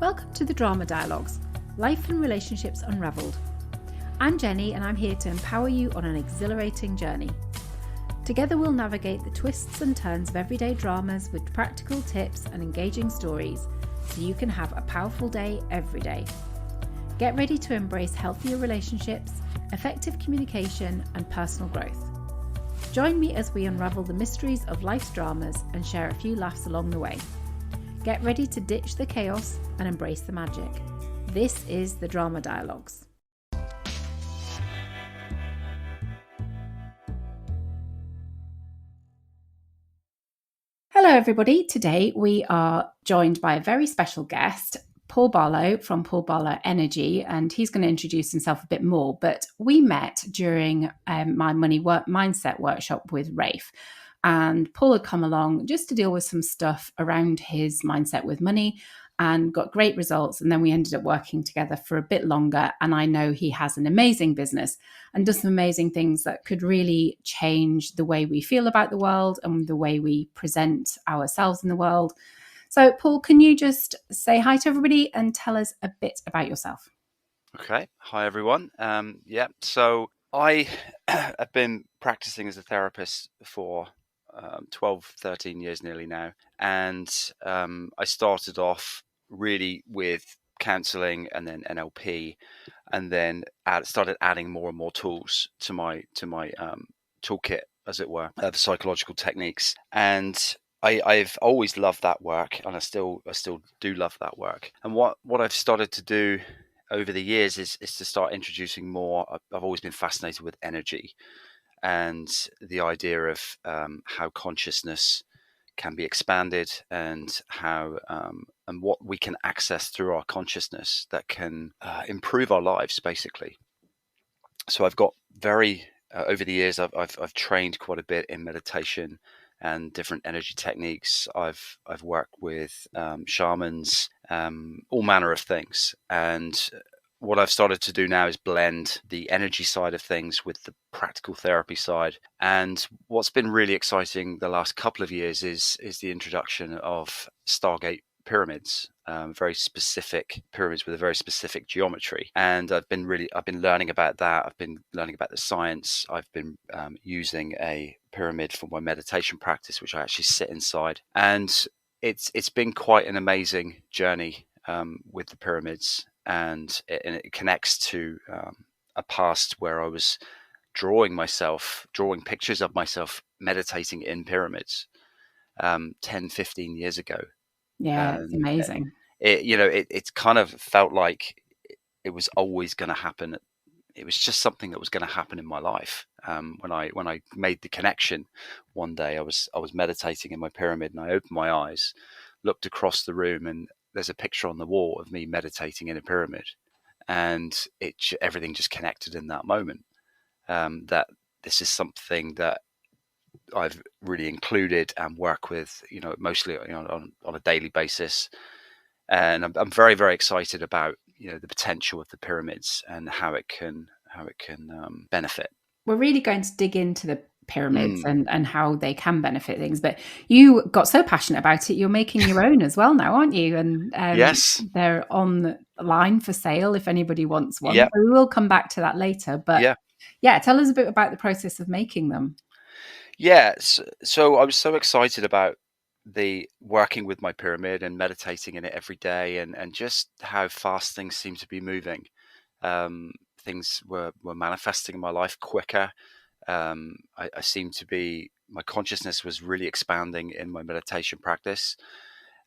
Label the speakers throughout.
Speaker 1: Welcome to the Drama Dialogues, Life and Relationships Unravelled. I'm Jenny and I'm here to empower you on an exhilarating journey. Together we'll navigate the twists and turns of everyday dramas with practical tips and engaging stories so you can have a powerful day every day. Get ready to embrace healthier relationships, effective communication and personal growth. Join me as we unravel the mysteries of life's dramas and share a few laughs along the way. Get ready to ditch the chaos and embrace the magic. This is the Drama Dialogues. Hello everybody. Today we are joined by a very special guest, Paul Barlow from Paul Barlow Energy, and he's going to introduce himself a bit more. But we met during my money mindset workshop with Rafe. And Paul had come along just to deal with some stuff around his mindset with money and got great results. And then we ended up working together for a bit longer. And I know he has an amazing business and does some amazing things that could really change the way we feel about the world and the way we present ourselves in the world. So, Paul, can you just say hi to everybody and tell us a bit about yourself?
Speaker 2: Okay. Hi, everyone. So I have been practicing as a therapist for 12, 13 years nearly now. And I started off really with counseling and then NLP, and then started adding more and more tools to my toolkit, as it were, the psychological techniques. And I've always loved that work, and I still do love that work. And what I've started to do over the years is to start introducing more. I've always been fascinated with energy and the idea of how consciousness can be expanded and how and what we can access through our consciousness that can improve our lives, basically. So I've got over the years I've trained quite a bit in meditation and different energy techniques. I've worked with shamans, all manner of things. And what I've started to do now is blend the energy side of things with the practical therapy side. And what's been really exciting the last couple of years is the introduction of Stargate pyramids, very specific pyramids with a very specific geometry. And I've been learning about that. I've been learning about the science. I've been using a pyramid for my meditation practice, which I actually sit inside. And it's been quite an amazing journey with the pyramids. And it connects to a past where I was drawing pictures of myself meditating in pyramids 10, 15 years ago.
Speaker 1: Yeah, it's amazing.
Speaker 2: It kind of felt like it was always going to happen. It was just something that was going to happen in my life. When I made the connection one day, I was meditating in my pyramid, and I opened my eyes, looked across the room, and there's a picture on the wall of me meditating in a pyramid, and everything just connected in that moment. That this is something that I've really included and work with, mostly on a daily basis. And I'm very, very excited about the potential of the pyramids and how it can benefit.
Speaker 1: We're really going to dig into the pyramids and how they can benefit things, but you got so passionate about it, you're making your own as well now, aren't you? And
Speaker 2: Yes,
Speaker 1: they're online for sale if anybody wants one.
Speaker 2: yeah,
Speaker 1: So we will come back to that later, but
Speaker 2: yeah.
Speaker 1: Tell us a bit about the process of making them.
Speaker 2: Yes. So I was so excited about the working with my pyramid and meditating in it every day, and just how fast things seem to be moving. Things were manifesting in my life quicker. I seemed to be, my consciousness was really expanding in my meditation practice.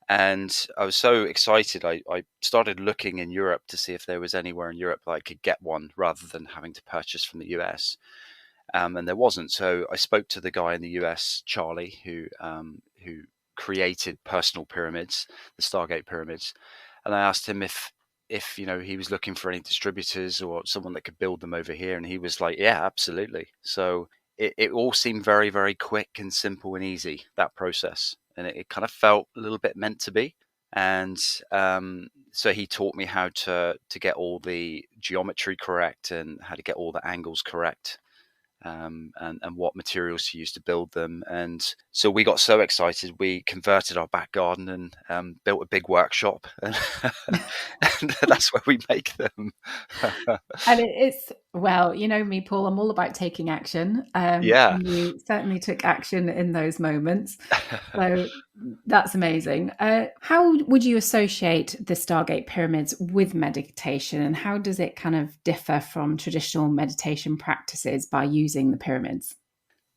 Speaker 2: And I was so excited. I started looking in Europe to see if there was anywhere in Europe that I could get one rather than having to purchase from the US. And there wasn't. So I spoke to the guy in the US, Charlie, who created personal pyramids, the Stargate pyramids, and I asked him if he was looking for any distributors or someone that could build them over here, and he was like, "Yeah, absolutely." So it all seemed very, very quick and simple and easy, that process, and it kind of felt a little bit meant to be. And so he taught me how to get all the geometry correct and how to get all the angles correct. and what materials to use to build them. And so we got so excited, we converted our back garden and built a big workshop, and, and that's where we make them.
Speaker 1: And it's, well, you know me, Paul, I'm all about taking action.
Speaker 2: Yeah.
Speaker 1: And you certainly took action in those moments. So that's amazing. How would you associate the Stargate pyramids with meditation, and how does it kind of differ from traditional meditation practices by using the pyramids?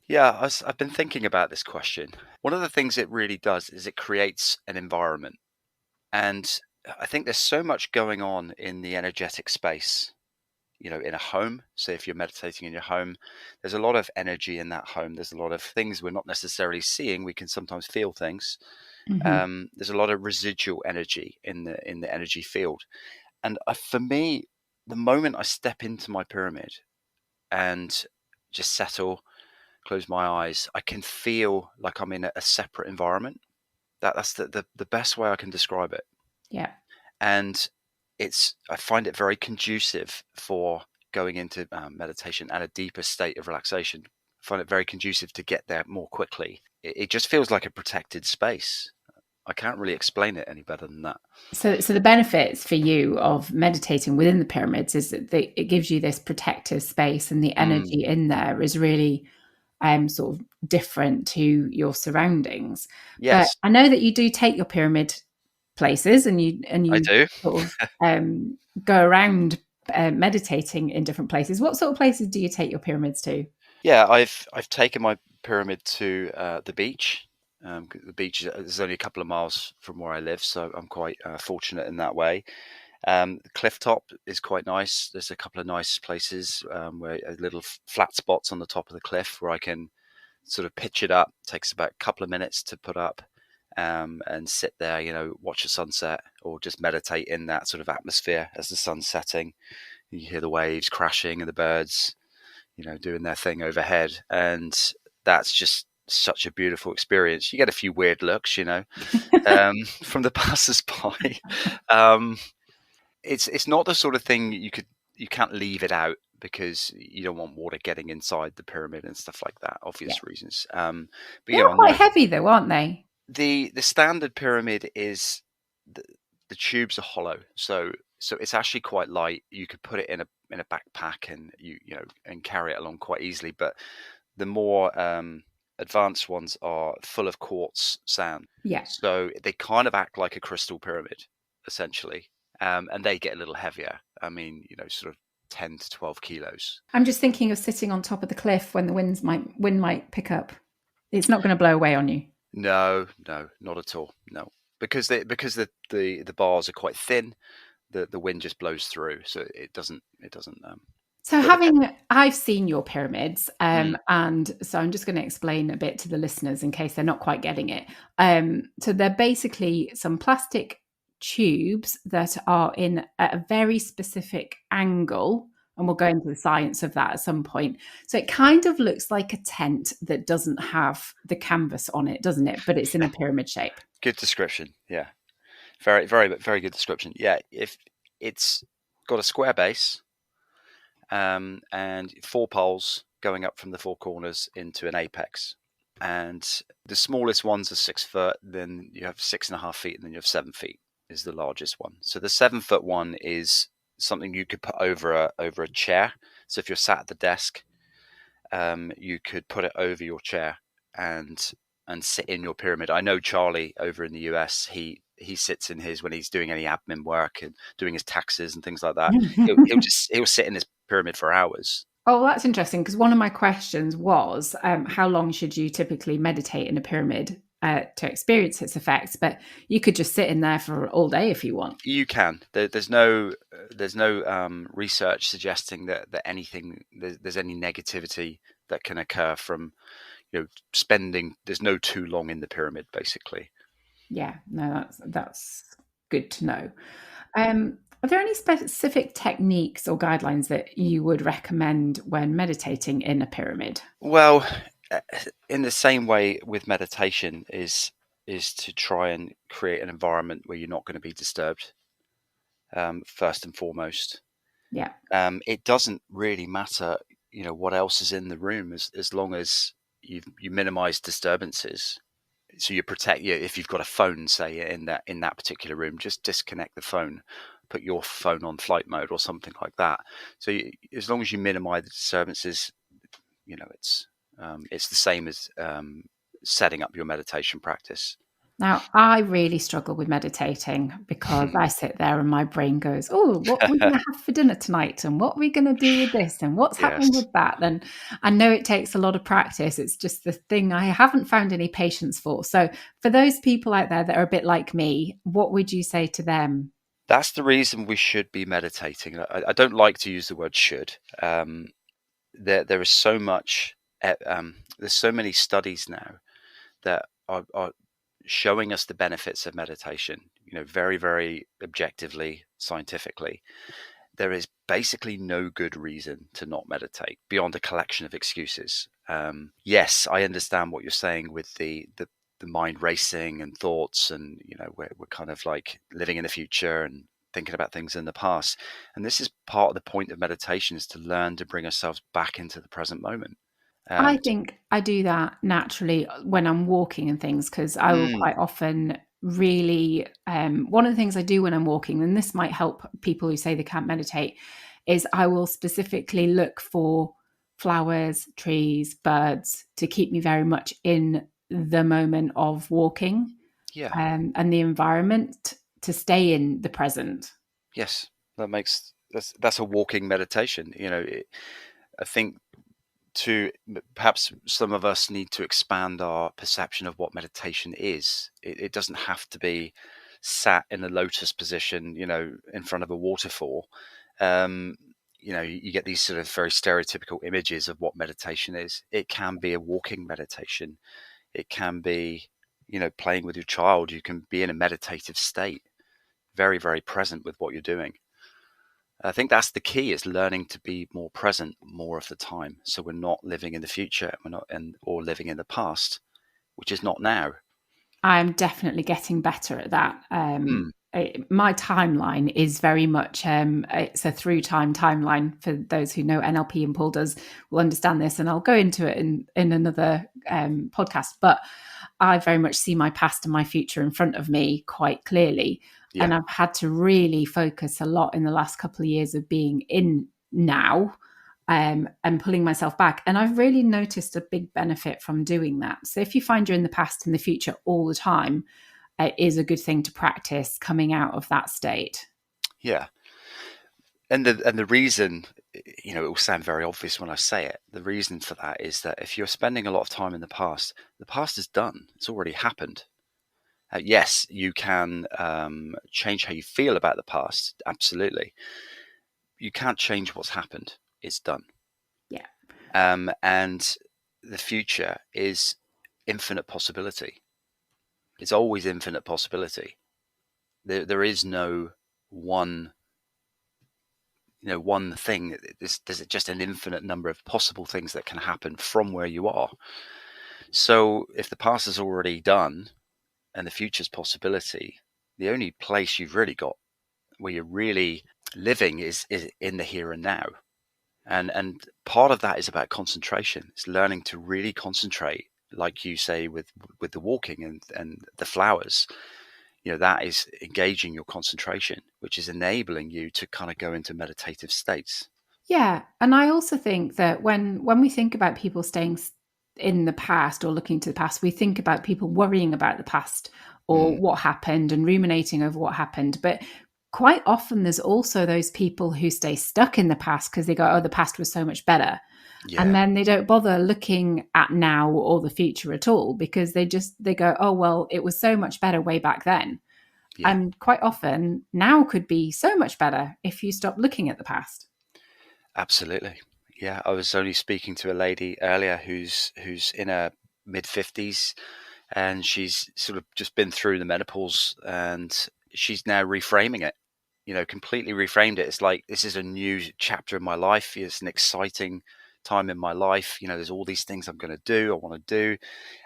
Speaker 2: Yeah, I've been thinking about this question. One of the things it really does is it creates an environment. And I think there's so much going on in the energetic space, in a home. So if you're meditating in your home, there's a lot of energy in that home. There's a lot of things we're not necessarily seeing. We can sometimes feel things.
Speaker 1: Hmm.
Speaker 2: There's a lot of residual energy in the energy field. And for me, the moment I step into my pyramid and just settle, close my eyes, I can feel like I'm in a separate environment. That's the best way I can describe it.
Speaker 1: Yeah.
Speaker 2: And I find it very conducive for going into meditation and a deeper state of relaxation. I find it very conducive to get there more quickly. It just feels like a protected space. I can't really explain it any better than that.
Speaker 1: So the benefits for you of meditating within the pyramids is that it gives you this protective space, and the
Speaker 2: Mm,
Speaker 1: energy in there is really sort of different to your surroundings. But
Speaker 2: yes,
Speaker 1: I know that you do take your pyramid places, and
Speaker 2: I
Speaker 1: you
Speaker 2: do.
Speaker 1: sort of go around meditating in different places. What sort of places do you take your pyramids to?
Speaker 2: Yeah, I've taken my pyramid to the beach. The beach is only a couple of miles from where I live, so I'm quite fortunate in that way. The cliff top is quite nice. There's a couple of nice places where little flat spots on the top of the cliff where I can sort of pitch it up. It takes about a couple of minutes to put up, and sit there, watch the sunset or just meditate in that sort of atmosphere as the sun's setting. You hear the waves crashing and the birds, doing their thing overhead. And that's just such a beautiful experience. You get a few weird looks, from the passers-by. Um, it's not the sort of thing you can't leave it out because you don't want water getting inside the pyramid and stuff like that,
Speaker 1: Yeah,
Speaker 2: obvious reasons. But
Speaker 1: they are
Speaker 2: on
Speaker 1: quite heavy, though, aren't they?
Speaker 2: the standard pyramid is the, the tubes are hollow, so it's actually quite light. You could put it in a backpack and and carry it along quite easily. But the more advanced ones are full of quartz sand,
Speaker 1: Yeah.
Speaker 2: so they kind of act like a crystal pyramid, essentially, and they get a little heavier. I mean, sort of 10 to 12 kilos.
Speaker 1: I'm just thinking of sitting on top of the cliff when the wind might pick up. It's not going to blow away on you.
Speaker 2: No, no, not at all. No, because the bars are quite thin. The wind just blows through, so it doesn't
Speaker 1: So,
Speaker 2: will affect.
Speaker 1: I've seen your pyramids,
Speaker 2: Mm,
Speaker 1: and so I'm just going to explain a bit to the listeners in case they're not quite getting it. So, they're basically some plastic tubes that are in at a very specific angle, and we'll go into the science of that at some point. So, it kind of looks like a tent that doesn't have the canvas on it, doesn't it? But it's in a pyramid shape.
Speaker 2: good description. Yeah, very very very good description. Yeah, if it's got a square base, and four poles going up from the four corners into an apex, and the smallest ones are 6 foot. Then you have 6.5 feet, and then you have 7 feet is the largest one. So the 7 foot one is something you could put over a chair. So if you're sat at the desk, you could put it over your chair and sit in your pyramid. I know Charlie over in the US. He sits in his when he's doing any admin work and doing his taxes and things like that. He'll sit in his pyramid for hours.
Speaker 1: Oh, well, that's interesting because one of my questions was how long should you typically meditate in a pyramid to experience its effects? But you could just sit in there for all day if you want.
Speaker 2: You can. There's no research suggesting that anything there's any negativity that can occur from spending. There's no too long in the pyramid, basically.
Speaker 1: Yeah, no, that's good to know. Are there any specific techniques or guidelines that you would recommend when meditating in a pyramid?
Speaker 2: Well, uh, in the same way with meditation is to try and create an environment where you're not going to be disturbed. First and foremost,
Speaker 1: Yeah.
Speaker 2: it doesn't really matter. what else is in the room, as long as you minimize disturbances. So you protect you if you've got a phone, say, in that particular room, just disconnect the phone, put your phone on flight mode or something like that. So as long as you minimize the disturbances, it's the same as setting up your meditation practice.
Speaker 1: Now, I really struggle with meditating because I sit there and my brain goes, "Oh, what are we going to have for dinner tonight? And what are we going to do with this? And what's happening
Speaker 2: Yes.
Speaker 1: with that?" And I know it takes a lot of practice. It's just the thing I haven't found any patience for. So, for those people out there that are a bit like me, what would you say to them?
Speaker 2: That's the reason we should be meditating. I don't like to use the word should. There is so much, there's so many studies now that are showing us the benefits of meditation, very, very objectively, scientifically. There is basically no good reason to not meditate beyond a collection of excuses. Yes, I understand what you're saying with the mind racing and thoughts, and we're kind of like living in the future and thinking about things in the past. And this is part of the point of meditation, is to learn to bring ourselves back into the present moment.
Speaker 1: I
Speaker 2: To,
Speaker 1: think I do that naturally when I'm walking and things because I will
Speaker 2: mm,
Speaker 1: quite often really one of the things I do when I'm walking, and this might help people who say they can't meditate, is I will specifically look for flowers, trees, birds to keep me very much in the moment of walking,
Speaker 2: yeah,
Speaker 1: and the environment to stay in the present.
Speaker 2: yes, that's a walking meditation. I think to perhaps some of us need to expand our perception of what meditation is. It doesn't have to be sat in a lotus position, in front of a waterfall. Um, you get these sort of very stereotypical images of what meditation is. It can be a walking meditation. It can be, playing with your child. You can be in a meditative state, very, very present with what you're doing. I think that's the key, is learning to be more present more of the time. So we're not living in the future, or living in the past, which is not now.
Speaker 1: I'm definitely getting better at that.
Speaker 2: Mm,
Speaker 1: My timeline is very much it's a through time timeline. For those who know NLP and Paul does will understand this, and I'll go into it in another podcast. But I very much see my past and my future in front of me quite clearly,
Speaker 2: yeah,
Speaker 1: and I've had to really focus a lot in the last couple of years of being in now, and pulling myself back. And I've really noticed a big benefit from doing that. So if you find you're in the past and the future all the time, it is a good thing to practice coming out of that state.
Speaker 2: yeah. And the reason, it will sound very obvious when I say it. The reason for that is that if you're spending a lot of time in the past is done. It's already happened. Yes, you can change how you feel about the past. Absolutely, you can't change what's happened. It's done.
Speaker 1: Yeah.
Speaker 2: And the future is infinite possibility. It's always infinite possibility. There is no one, one thing. There's just an infinite number of possible things that can happen from where you are. So if the past is already done and the future's possibility, the only place you've really got where you're really living is in the here and now. And part of that is about concentration. It's learning to really concentrate, like you say, with the walking and the flowers. That is engaging your concentration, which is enabling you to kind of go into meditative states.
Speaker 1: Yeah, and I also think that when we think about people staying in the past or looking to the past, we think about people worrying about the past or
Speaker 2: Mm,
Speaker 1: what happened and ruminating over what happened. But quite often, there's also those people who stay stuck in the past because they go, "Oh, the past was so much better," and
Speaker 2: yeah,
Speaker 1: then they don't bother looking at now or the future at all because they go, "Oh, well, it was so much better way back then."
Speaker 2: yeah,
Speaker 1: And quite often, now could be so much better if you stop looking at the past.
Speaker 2: absolutely. Yeah, I was only speaking to a lady earlier who's in her mid 50s, and she's sort of just been through the menopause, and she's now reframing it. Completely reframed it. It's like, this is a new chapter in my life. It's an exciting time in my life. There's all these things I'm going to do, I want to do.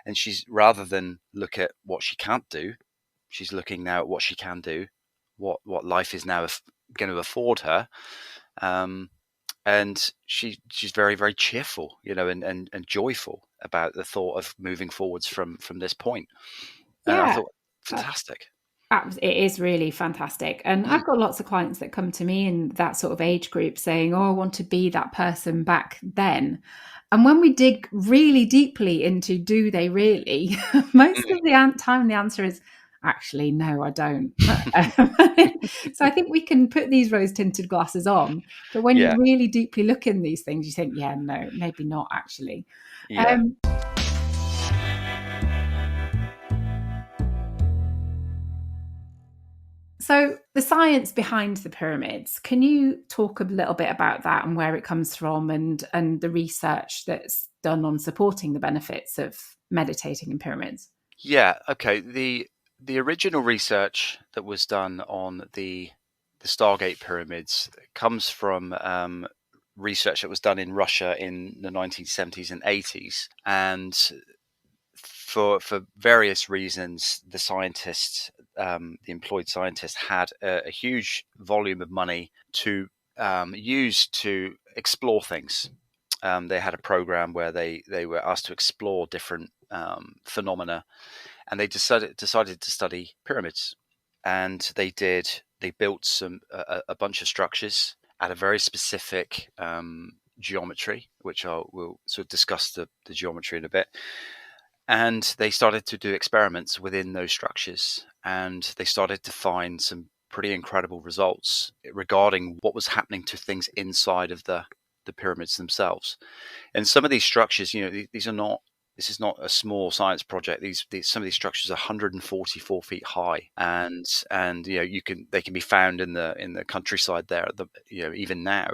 Speaker 2: And she's, rather than look at what she can't do, she's looking now at what she can do, what life is now going to afford her. Um, and she's very, very cheerful, and joyful about the thought of moving forwards from this point. And I
Speaker 1: Yeah.
Speaker 2: thought, fantastic.
Speaker 1: It is really fantastic. And
Speaker 2: Mm,
Speaker 1: I've got lots of clients that come to me in that sort of age group saying, oh, I want to be that person back then. And when we dig really deeply into do they really, most of
Speaker 2: mm.
Speaker 1: the time the answer is actually, no, I don't. So I think we can put these rose tinted glasses on. But when you
Speaker 2: Yeah,
Speaker 1: really deeply look in these things, you think, yeah, no, maybe not actually.
Speaker 2: yeah.
Speaker 1: Um, So, the science behind the pyramids, can you talk a little bit about that and where it comes from and the research that's done on supporting the benefits of meditating in pyramids?
Speaker 2: Yeah, okay. The original research that was done on the Stargate pyramids comes from research that was done in Russia in the 1970s and 80s, and for various reasons, the employed scientists, had a huge volume of money to use to explore things. They had a program where they were asked to explore different phenomena, and they decided to study pyramids. And they built a bunch of structures at a very specific geometry, which we'll sort of discuss the geometry in a bit. And they started to do experiments within those structures, and they started to find some pretty incredible results regarding what was happening to things inside of the pyramids themselves. And some of these structures, these are not. This is not a small science project. Some of these structures are 144 feet high, and they can be found in the countryside there. Even now.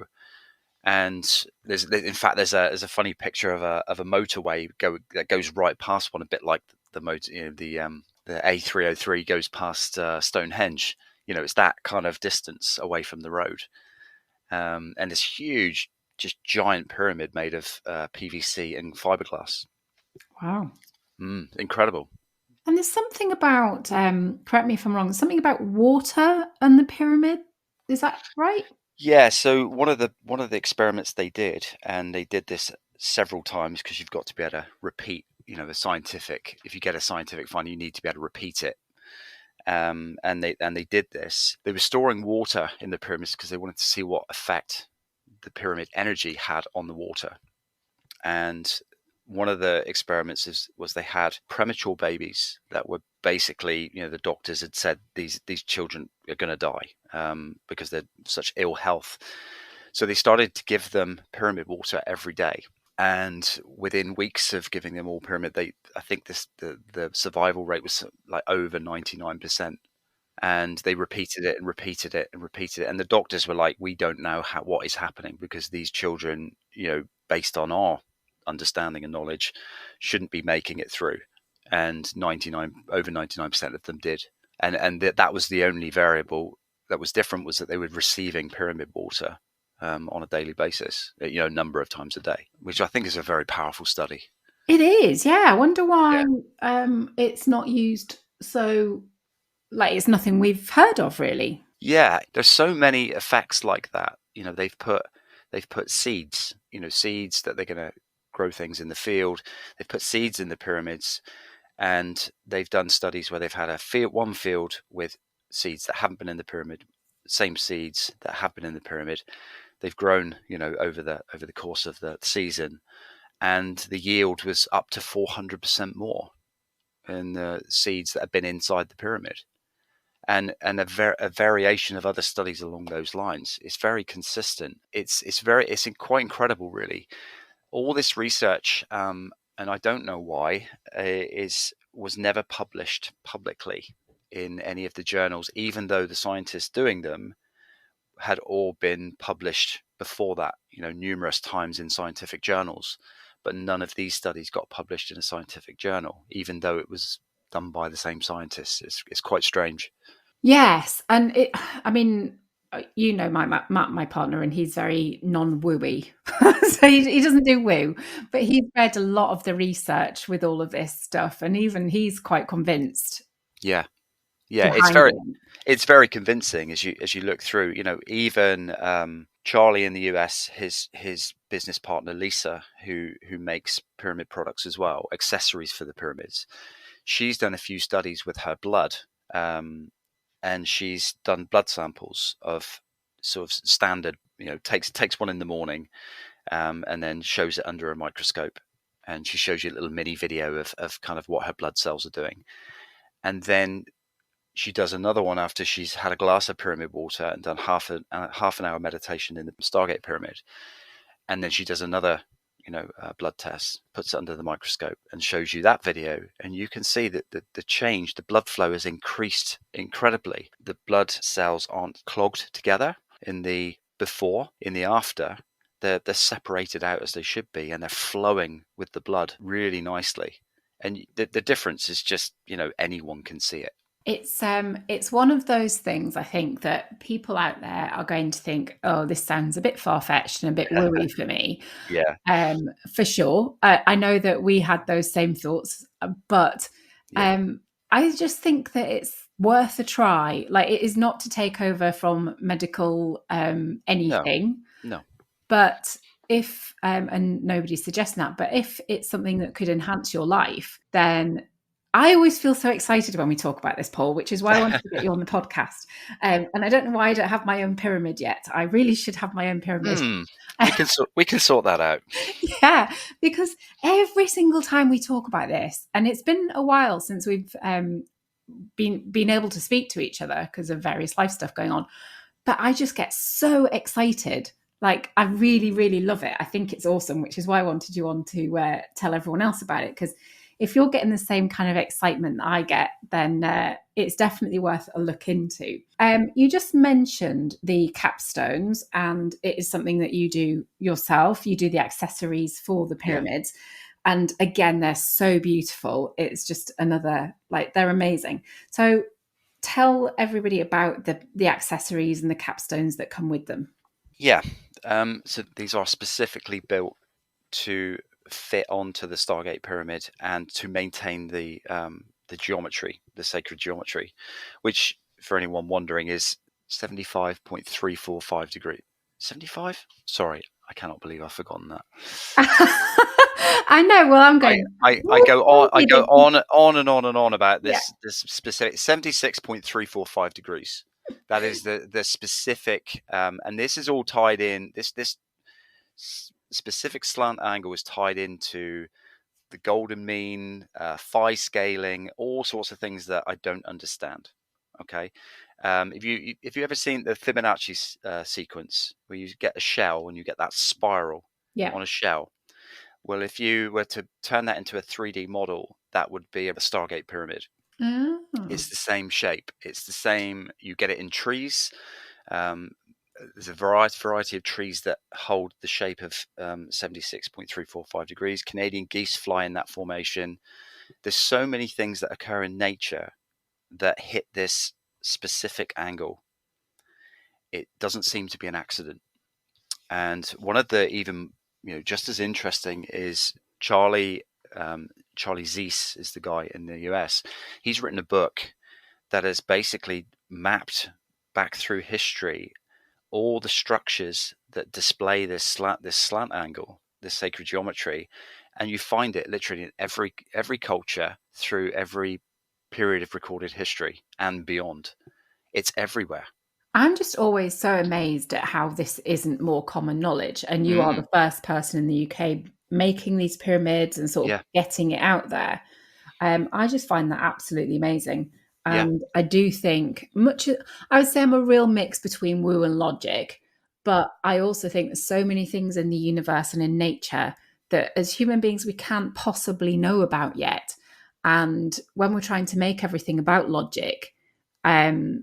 Speaker 2: And in fact, there's a funny picture of a motorway that goes right past one, a bit like the motor, the A303 goes past Stonehenge. It's that kind of distance away from the road, and this huge, just giant pyramid made of PVC and fiberglass.
Speaker 1: Wow.
Speaker 2: Incredible.
Speaker 1: And there's something about, correct me if I'm wrong, something about water and the pyramid. Is that right?
Speaker 2: Yeah. So one of the experiments they did, and they did this several times because you've got to be able to repeat. The scientific. If you get a scientific finding, you need to be able to repeat it. And they did this. They were storing water in the pyramids because they wanted to see what effect the pyramid energy had on the water. And one of the experiments was they had premature babies that were basically, the doctors had said these children are going to die because they're such ill health. So they started to give them pyramid water every day. And within weeks of giving them all pyramid, I think the survival rate was like over 99%. And they repeated it and repeated it and repeated it. And the doctors were like, we don't know what is happening, because these children, based on our understanding and knowledge, shouldn't be making it through. And over 99% of them did. And that was the only variable that was different, was that they were receiving pyramid water on a daily basis, a number of times a day, which I think is a very powerful study.
Speaker 1: It is, yeah. I wonder
Speaker 2: Yeah.
Speaker 1: why it's not used so, like, it's nothing we've heard of, really.
Speaker 2: Yeah, there's so many effects like that. They've put seeds, seeds that they're going to grow things in the field. They've put seeds in the pyramids, and they've done studies where they've had one field with seeds that haven't been in the pyramid, same seeds that have been in the pyramid. They've grown, over the course of the season, and the yield was up to 400% more in the seeds that have been inside the pyramid. And a variation of other studies along those lines. It's very consistent. It's quite incredible, really. All this research, and I don't know why, was never published publicly in any of the journals, even though the scientists doing them had all been published before that, numerous times in scientific journals. But none of these studies got published in a scientific journal, even though it was done by the same scientists. It's quite strange.
Speaker 1: Yes, and I mean, my partner, and he's very non-wooey, so he doesn't do woo, but he's read a lot of the research with all of this stuff, and even he's quite convinced
Speaker 2: Yeah. Yeah, it's
Speaker 1: behind
Speaker 2: very
Speaker 1: it.
Speaker 2: it's very convincing as you look through. Even Charlie in the US, his business partner Lisa, who makes pyramid products as well, accessories for the pyramids. She's done a few studies with her blood, and she's done blood samples of sort of standard. Takes one in the morning, and then shows it under a microscope, and she shows you a little mini video of kind of what her blood cells are doing, and then she does another one after she's had a glass of pyramid water and done half an hour meditation in the Stargate pyramid, and then she does another blood test, puts it under the microscope and shows you that video, and you can see that the change, the blood flow has increased incredibly. The blood cells aren't clogged together in the before, in the after. They're separated out as they should be, and they're flowing with the blood really nicely. And the difference is just, anyone can see it.
Speaker 1: It's one of those things, I think, that people out there are going to think, oh, this sounds a bit far-fetched and a bit woo for me.
Speaker 2: Yeah.
Speaker 1: For sure. I know that we had those same thoughts, but I just think that it's worth a try. Like, it is not to take over from medical anything.
Speaker 2: No.
Speaker 1: But if, and nobody's suggesting that, but if it's something that could enhance your life, then I always feel so excited when we talk about this, Paul, which is why I wanted to get you on the podcast. And I don't know why I don't have my own pyramid yet. I really should have my own pyramid.
Speaker 2: We can sort that out.
Speaker 1: Yeah, because every single time we talk about this, and it's been a while since we've been able to speak to each other because of various life stuff going on, but I just get so excited. Like, I really, really love it. I think it's awesome, which is why I wanted you on to tell everyone else about it, because if you're getting the same kind of excitement that I get, then it's definitely worth a look into. You just mentioned the capstones, and it is something that you do yourself. You do the accessories for the pyramids. Yeah. And again, they're so beautiful. It's just another, they're amazing. So tell everybody about the accessories and the capstones that come with them.
Speaker 2: Yeah. So these are specifically built to fit onto the Stargate pyramid and to maintain the geometry, the sacred geometry, which, for anyone wondering, is 75.345 degrees. 75? Sorry, I cannot believe I've forgotten that.
Speaker 1: I know. Well, I'm going.
Speaker 2: I go on and on about this this specific 76.345 degrees. That is the specific, and this is all tied in. This specific slant angle is tied into the golden mean, phi scaling, all sorts of things that I don't understand. Okay, if you ever seen the Fibonacci sequence where you get a shell and you get that spiral on a shell, well, if you were to turn that into a 3D model, that would be a Stargate pyramid. Oh. It's the same shape. It's the same. You get it in trees. There's a variety of trees that hold the shape of 76.345 degrees. Canadian geese fly in that formation. There's so many things that occur in nature that hit this specific angle. It doesn't seem to be an accident. And one of the even, just as interesting is Charlie Zeiss is the guy in the US. He's written a book that has basically mapped back through history all the structures that display this slant angle, this sacred geometry, and you find it literally in every culture through every period of recorded history and beyond. It's everywhere.
Speaker 1: I'm just always so amazed at how this isn't more common knowledge, and you are the first person in the UK making these pyramids and sort of getting it out there. I just find that absolutely amazing. And I do think I would say I'm a real mix between woo and logic, but I also think there's so many things in the universe and in nature that as human beings, we can't possibly know about yet. And when we're trying to make everything about logic, I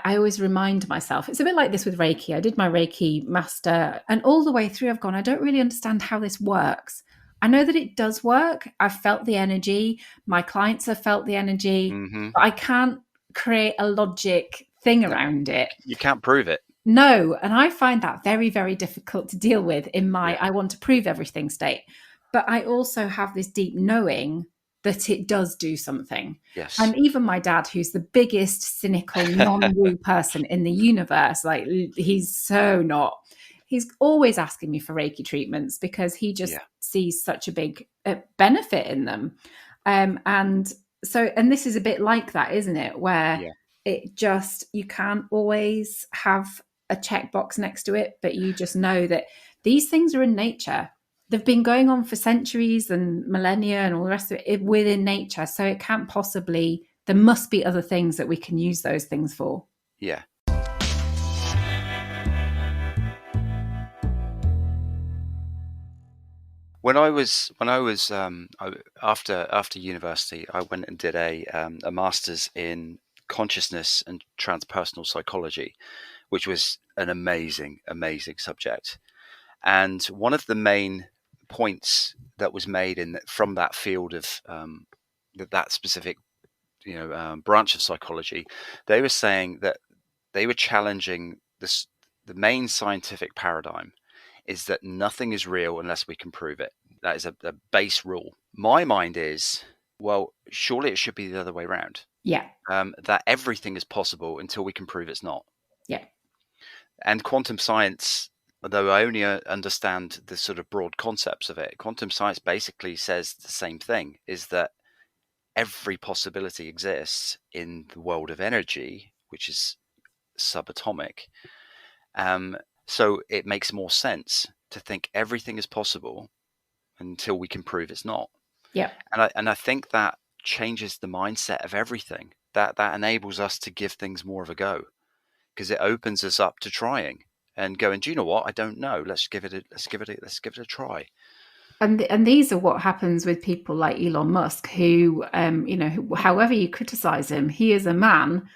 Speaker 1: always remind myself, it's a bit like this with Reiki. I did my Reiki master, and all the way through I've gone, I don't really understand how this works. I know that it does work. I've felt the energy. My clients have felt the energy. Mm-hmm. But I can't create a logic thing around it.
Speaker 2: You can't prove it.
Speaker 1: No. And I find that very, very difficult to deal with in my I want to prove everything state. But I also have this deep knowing that it does do something.
Speaker 2: Yes.
Speaker 1: And even my dad, who's the biggest cynical non-woo person in the universe, like he's so not, he's always asking me for Reiki treatments because he just
Speaker 2: Yeah.
Speaker 1: sees such a big benefit in them. And so, and this is a bit like that, isn't it? Where
Speaker 2: Yeah.
Speaker 1: it just, you can't always have a checkbox next to it, but you just know that these things are in nature. They've been going on for centuries and millennia and all the rest of it within nature. So it can't possibly, there must be other things that we can use those things for.
Speaker 2: Yeah. After university, I went and did a master's in consciousness and transpersonal psychology, which was an amazing subject. And one of the main points that was made from that field of that specific branch of psychology, they were saying that they were challenging this. The main scientific paradigm is that nothing is real unless we can prove it. That is a base rule. My mind is, well, surely it should be the other way around.
Speaker 1: Yeah.
Speaker 2: That everything is possible until we can prove it's not.
Speaker 1: Yeah.
Speaker 2: And quantum science, although I only understand the sort of broad concepts of it, quantum science basically says the same thing, is that every possibility exists in the world of energy, which is subatomic. So it makes more sense to think everything is possible until we can prove it's not.
Speaker 1: Yeah.
Speaker 2: And I think that changes the mindset of everything. That enables us to give things more of a go, because it opens us up to trying and going, do you know what? I don't know. Let's give it a try.
Speaker 1: And these are what happens with people like Elon Musk, who, however you criticize him, he is a man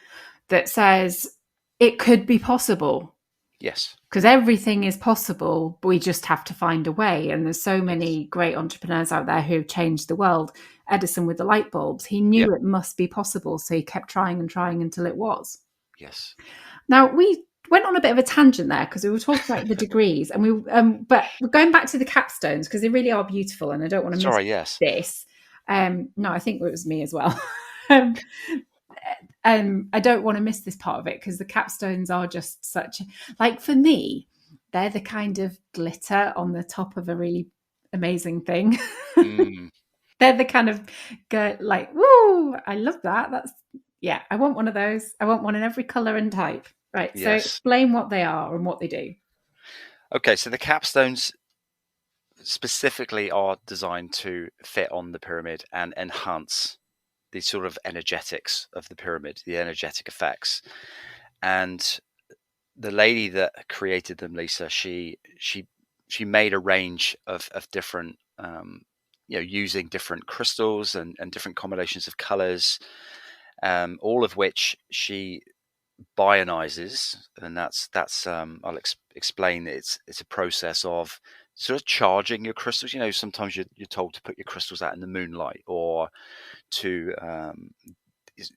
Speaker 1: that says it could be possible.
Speaker 2: Yes.
Speaker 1: Because everything is possible, but we just have to find a way. And there's so many great entrepreneurs out there who have changed the world. Edison with the light bulbs, he knew it must be possible, so he kept trying and trying until it was.
Speaker 2: Yes.
Speaker 1: Now, we went on a bit of a tangent there because we were talking about the degrees, and but we're going back to the capstones because they really are beautiful, and I don't want to miss this. No, I think it was me as well. I don't want to miss this part of it because the capstones are just such, like, for me, they're the kind of glitter on the top of a really amazing thing. They're the kind of like, woo, I love that. Yeah, I want one of those. I want one in every color and type. Right. Yes. So explain what they are and what they do.
Speaker 2: Okay. So the capstones specifically are designed to fit on the pyramid and enhance the sort of energetics of the pyramid, the energetic effects. And the lady that created them, Lisa, she made a range of different, using different crystals and different combinations of colors, all of which she bionizes, and that's I'll explain. It's a process of sort of charging your crystals. You know, sometimes you're told to put your crystals out in the moonlight or to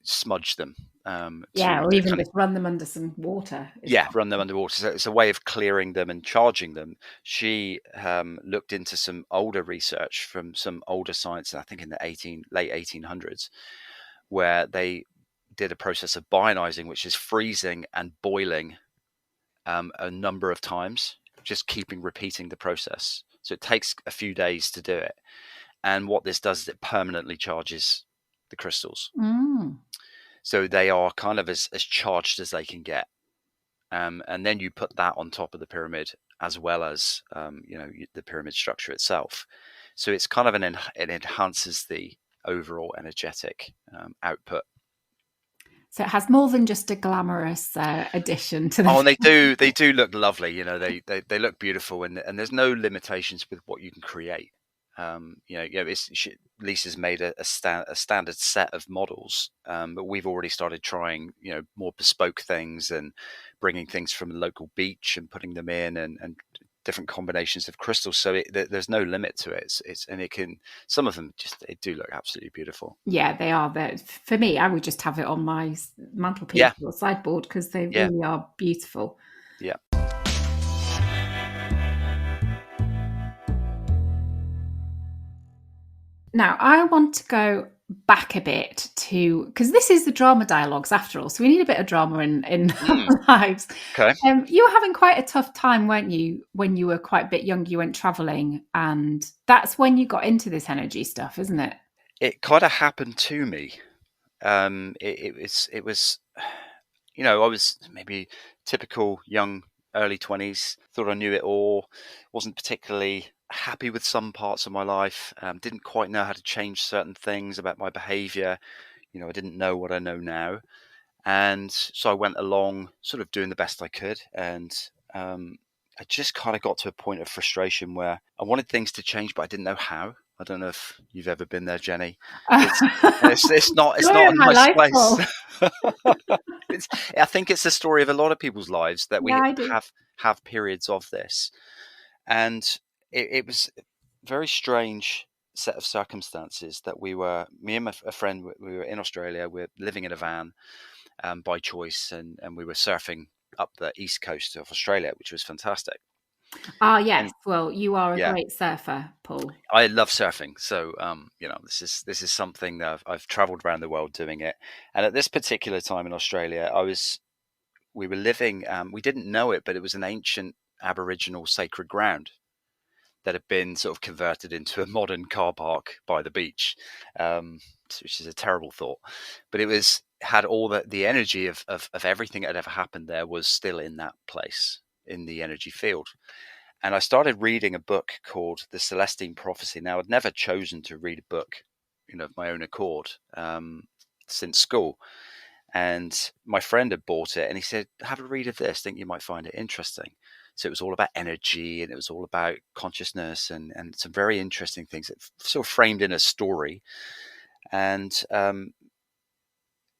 Speaker 2: smudge them.
Speaker 1: Or even just run them under some water.
Speaker 2: Run them underwater. So it's a way of clearing them and charging them. She looked into some older research from some older science, I think in the late 1800s, where they did a process of bionizing, which is freezing and boiling a number of times, just repeating the process. So it takes a few days to do it. And what this does is it permanently charges the crystals. So they are kind of as charged as they can get. And then you put that on top of the pyramid, as well as the pyramid structure itself. So it's kind of it enhances the overall energetic output.
Speaker 1: So it has more than just a glamorous addition to the.
Speaker 2: Oh, and they do look lovely. You know, they look beautiful, and there's no limitations with what you can create. Lisa's made a standard set of models, but we've already started trying, more bespoke things and bringing things from a local beach and putting them in and different combinations of crystals. So there's no limit to it. Some of them they do look absolutely beautiful.
Speaker 1: Yeah, they are. For me, I would just have it on my mantelpiece or sideboard because they really are beautiful.
Speaker 2: Yeah.
Speaker 1: Now, I want to go back a bit to because this is the drama dialogues after all, so we need a bit of drama in
Speaker 2: Mm,
Speaker 1: our lives.
Speaker 2: okay.
Speaker 1: You were having quite a tough time, weren't you, when you were quite a bit younger? You went traveling, and that's when you got into this energy stuff, isn't it?
Speaker 2: It kind of happened to me. It was, I was maybe typical young early 20s, thought I knew it all, wasn't particularly happy with some parts of my life, didn't quite know how to change certain things about my behavior. I didn't know what I know now. And so I went along sort of doing the best I could. And I just kind of got to a point of frustration where I wanted things to change, but I didn't know how. I don't know if you've ever been there, Jenny. It's it's
Speaker 1: Joy
Speaker 2: not
Speaker 1: of
Speaker 2: a
Speaker 1: my
Speaker 2: nice
Speaker 1: life,
Speaker 2: place.
Speaker 1: Paul.
Speaker 2: it's I think it's the story of a lot of people's lives that
Speaker 1: Yeah,
Speaker 2: we
Speaker 1: I do.
Speaker 2: have periods of this, and it was a very strange set of circumstances that me and a friend, we were in Australia. We're living in a van, by choice, and we were surfing up the east coast of Australia, which was fantastic.
Speaker 1: Ah, yes.
Speaker 2: And
Speaker 1: Well, you are a
Speaker 2: yeah,
Speaker 1: great surfer, Paul.
Speaker 2: I love surfing, so this is something that I've travelled around the world doing it. And at this particular time in Australia, we were living. We didn't know it, but it was an ancient Aboriginal sacred ground that had been sort of converted into a modern car park by the beach, um, which is a terrible thought. But it was had all the energy of everything that had ever happened there was still in that place in the energy field. And I started reading a book called The Celestine Prophecy. Now, I'd never chosen to read a book, of my own accord, since school. And my friend had bought it and he said, have a read of this. Think you might find it interesting. So it was all about energy and it was all about consciousness and some very interesting things that sort of framed in a story. And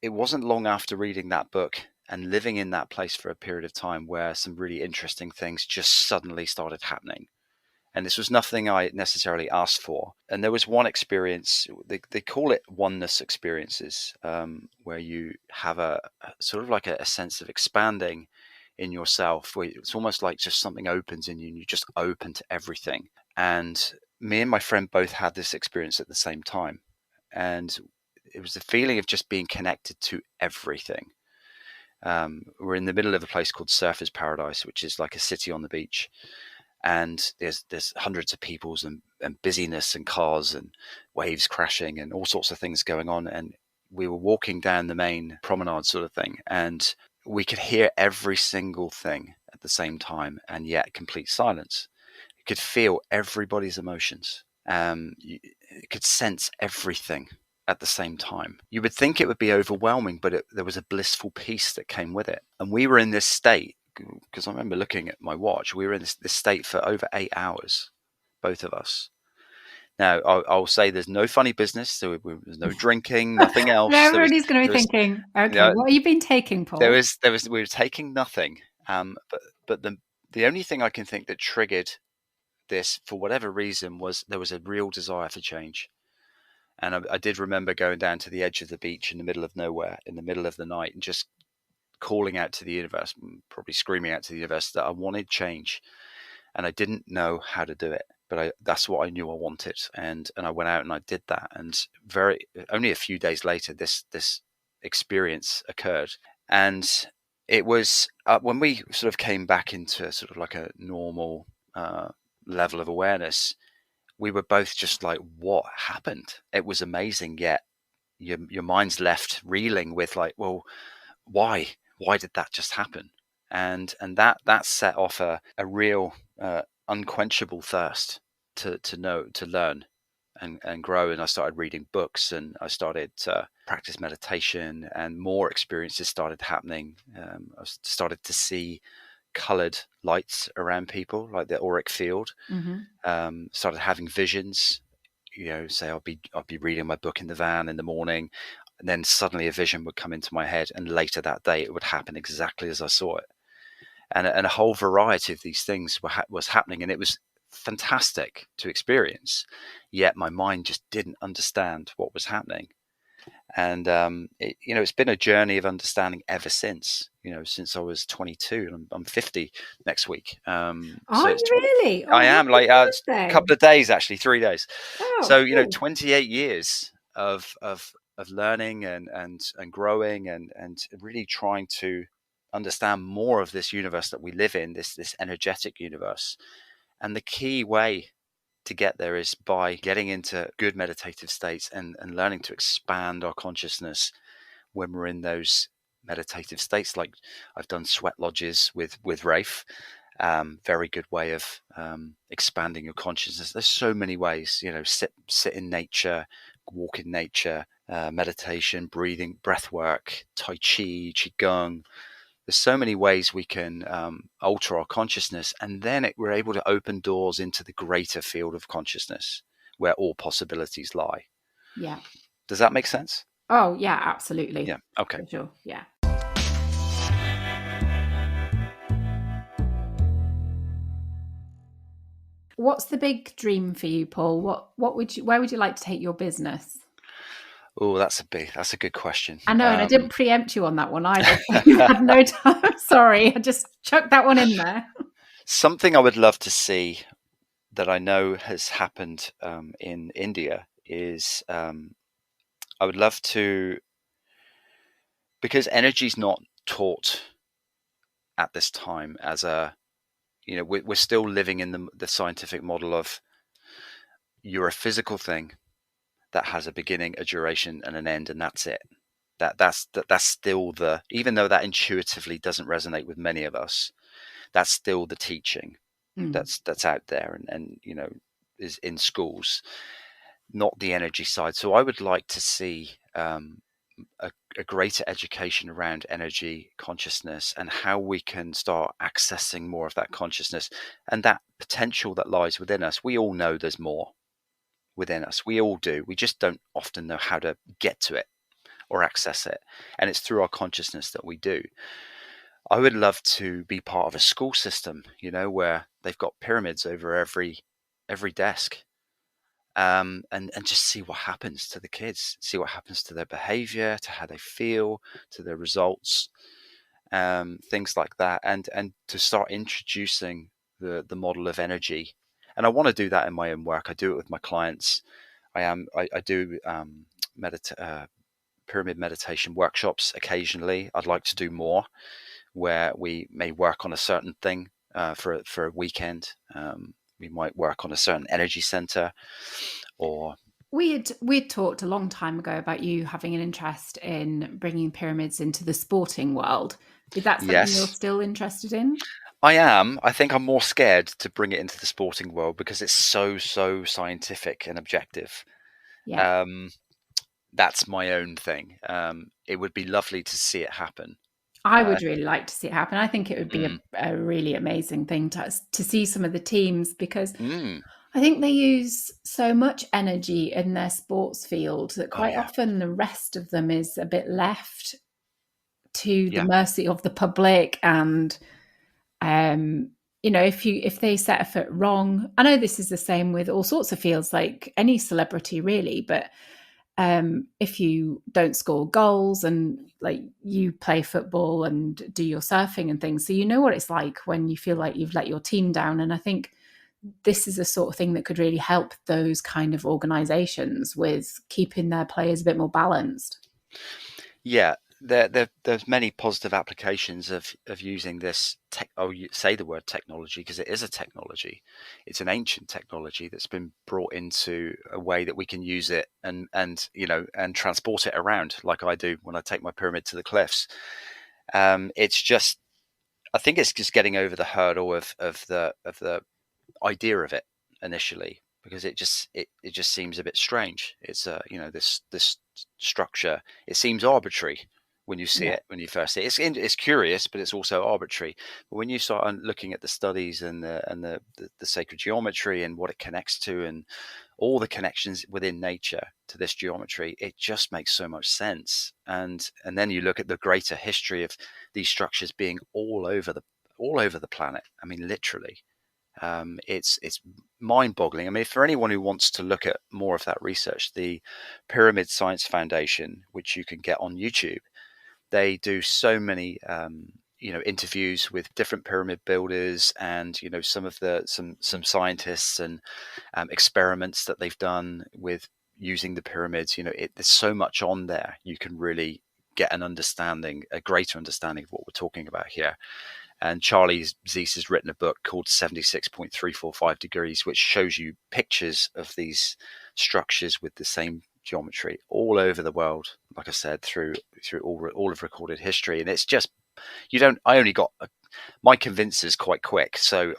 Speaker 2: it wasn't long after reading that book and living in that place for a period of time where some really interesting things just suddenly started happening. And this was nothing I necessarily asked for. And there was one experience, they call it oneness experiences, where you have a sort of like a sense of expanding in yourself, where it's almost like just something opens in you and you just open to everything. And me and my friend both had this experience at the same time. And it was the feeling of just being connected to everything. We're in the middle of a place called Surfers Paradise, which is like a city on the beach, and there's hundreds of peoples and busyness and cars and waves crashing and all sorts of things going on. And we were walking down the main promenade sort of thing, and we could hear every single thing at the same time, and yet complete silence. You could feel everybody's emotions. You could sense everything at the same time. You would think it would be overwhelming, but there was a blissful peace that came with it. And we were in this state because I remember looking at my watch. We were in this state for over 8 hours, both of us. Now, I'll say there's no funny business. So there's no drinking, nothing else.
Speaker 1: Everybody's going to be
Speaker 2: There was,
Speaker 1: thinking,
Speaker 2: you
Speaker 1: okay,
Speaker 2: know,
Speaker 1: what have you been taking,
Speaker 2: there
Speaker 1: Paul?
Speaker 2: was, there was, we were taking nothing. But the only thing I can think that triggered this, for whatever reason, was there was a real desire for change. And I did remember going down to the edge of the beach in the middle of nowhere, in the middle of the night, and just calling out to the universe, probably screaming out to the universe that I wanted change, and I didn't know how to do it. But that's what I knew I wanted, and I went out and I did that. And very only a few days later, this experience occurred, and it was when we sort of came back into sort of like a normal level of awareness. We were both just like, "What happened?" It was amazing, yet your mind's left reeling with like, well, why did that just happen? And that set off a real unquenchable thirst to know, to learn, and grow. And I started reading books, and I started to practice meditation, and more experiences started happening. I started to see colored lights around people, like the auric field.
Speaker 1: Hmm.
Speaker 2: Started having visions. Say I'll be reading my book in the van in the morning, and then suddenly a vision would come into my head, and later that day it would happen exactly as I saw it. And a whole variety of these things was happening, and it was fantastic to experience. Yet my mind just didn't understand what was happening, And it's been a journey of understanding ever since. Since I was 22, and I'm 50 next week. So
Speaker 1: Are
Speaker 2: it's
Speaker 1: you
Speaker 2: 20.
Speaker 1: really?
Speaker 2: I
Speaker 1: Oh,
Speaker 2: am
Speaker 1: happy
Speaker 2: like a
Speaker 1: birthday.
Speaker 2: couple of days, actually, 3 days.
Speaker 1: Oh,
Speaker 2: So
Speaker 1: cool.
Speaker 2: 28 years of learning and growing and really trying to understand more of this universe that we live in, this energetic universe. And the key way to get there is by getting into good meditative states and learning to expand our consciousness when we're in those meditative states. Like I've done sweat lodges with Rafe. Very good way of expanding your consciousness. There's so many ways, sit in nature, walk in nature, meditation, breathing, breath work, tai chi, qigong. There's so many ways we can alter our consciousness, and then we're able to open doors into the greater field of consciousness where all possibilities lie.
Speaker 1: Yeah.
Speaker 2: Does that make sense?
Speaker 1: Oh, yeah, absolutely.
Speaker 2: Yeah. Okay.
Speaker 1: For sure. Yeah. What's the big dream for you, Paul? Where would you like to take your business?
Speaker 2: Oh, that's a good question.
Speaker 1: I know, and I didn't preempt you on that one either. You had no time. Sorry, I just chucked that one in there.
Speaker 2: Something I would love to see that I know has happened in India is I would love to, because energy is not taught at this time as we're still living in the scientific model of you're a physical thing that has a beginning, a duration, and an end, and that's it. That's still even though that intuitively doesn't resonate with many of us, that's still the teaching
Speaker 1: Mm.
Speaker 2: that's out there and is in schools, not the energy side. So I would like to see a greater education around energy consciousness and how we can start accessing more of that consciousness and that potential that lies within us. We all know there's more within us. We all do. We just don't often know how to get to it or access it. And it's through our consciousness that we do. I would love to be part of a school system, where they've got pyramids over every desk, and just see what happens to the kids, see what happens to their behavior, to how they feel, to their results, things like that, and to start introducing the model of energy. And I want to do that in my own work. I do it with my clients. I do pyramid meditation workshops occasionally. I'd like to do more where we may work on a certain thing for a weekend. We might work on a certain energy center, or
Speaker 1: We'd talked a long time ago about you having an interest in bringing pyramids into the sporting world. Is that something you're
Speaker 2: yes,
Speaker 1: still interested in?
Speaker 2: I am. I think I'm more scared to bring it into the sporting world because it's so scientific and objective.
Speaker 1: Yeah.
Speaker 2: Um, that's my own thing. It would be lovely to see it happen.
Speaker 1: I
Speaker 2: Uh,
Speaker 1: would really like to see it happen. I think it would be
Speaker 2: mm,
Speaker 1: a really amazing thing to see some of the teams, because
Speaker 2: mm,
Speaker 1: I think they use so much energy in their sports field that
Speaker 2: oh
Speaker 1: quite
Speaker 2: yeah,
Speaker 1: often the rest of them is a bit left to the
Speaker 2: yeah,
Speaker 1: mercy of the public. And if they set a foot wrong, I know this is the same with all sorts of fields, like any celebrity really, but if you don't score goals, and like you play football and do your surfing and things, so you know what it's like when you feel like you've let your team down. And I think this is a sort of thing that could really help those kind of organizations with keeping their players a bit more balanced.
Speaker 2: yeah. There's many positive applications of using this tech. Oh, you say the word technology because it is a technology. It's an ancient technology that's been brought into a way that we can use it and transport it around like I do when I take my pyramid to the cliffs. It's just, I think it's just getting over the hurdle of the idea of it initially, because it just seems a bit strange. It's this structure. It seems arbitrary when you see
Speaker 1: Yeah.
Speaker 2: it, when you first see it. It's curious, but it's also arbitrary. But when you start looking at the studies and the sacred geometry and what it connects to, and all the connections within nature to this geometry, it just makes so much sense. And then you look at the greater history of these structures being all over the planet. I mean, literally. It's mind-boggling. I mean, for anyone who wants to look at more of that research, the Pyramid Science Foundation, which you can get on YouTube, they do so many interviews with different pyramid builders, and some scientists, and experiments that they've done with using the pyramids. There's so much on there. You can really get a greater understanding of what we're talking about here. And Charlie Zeiss has written a book called 76.345 degrees, which shows you pictures of these structures with the same geometry all over the world. Like I said, through all of recorded history, and it's just I only got my convinces quite quick, so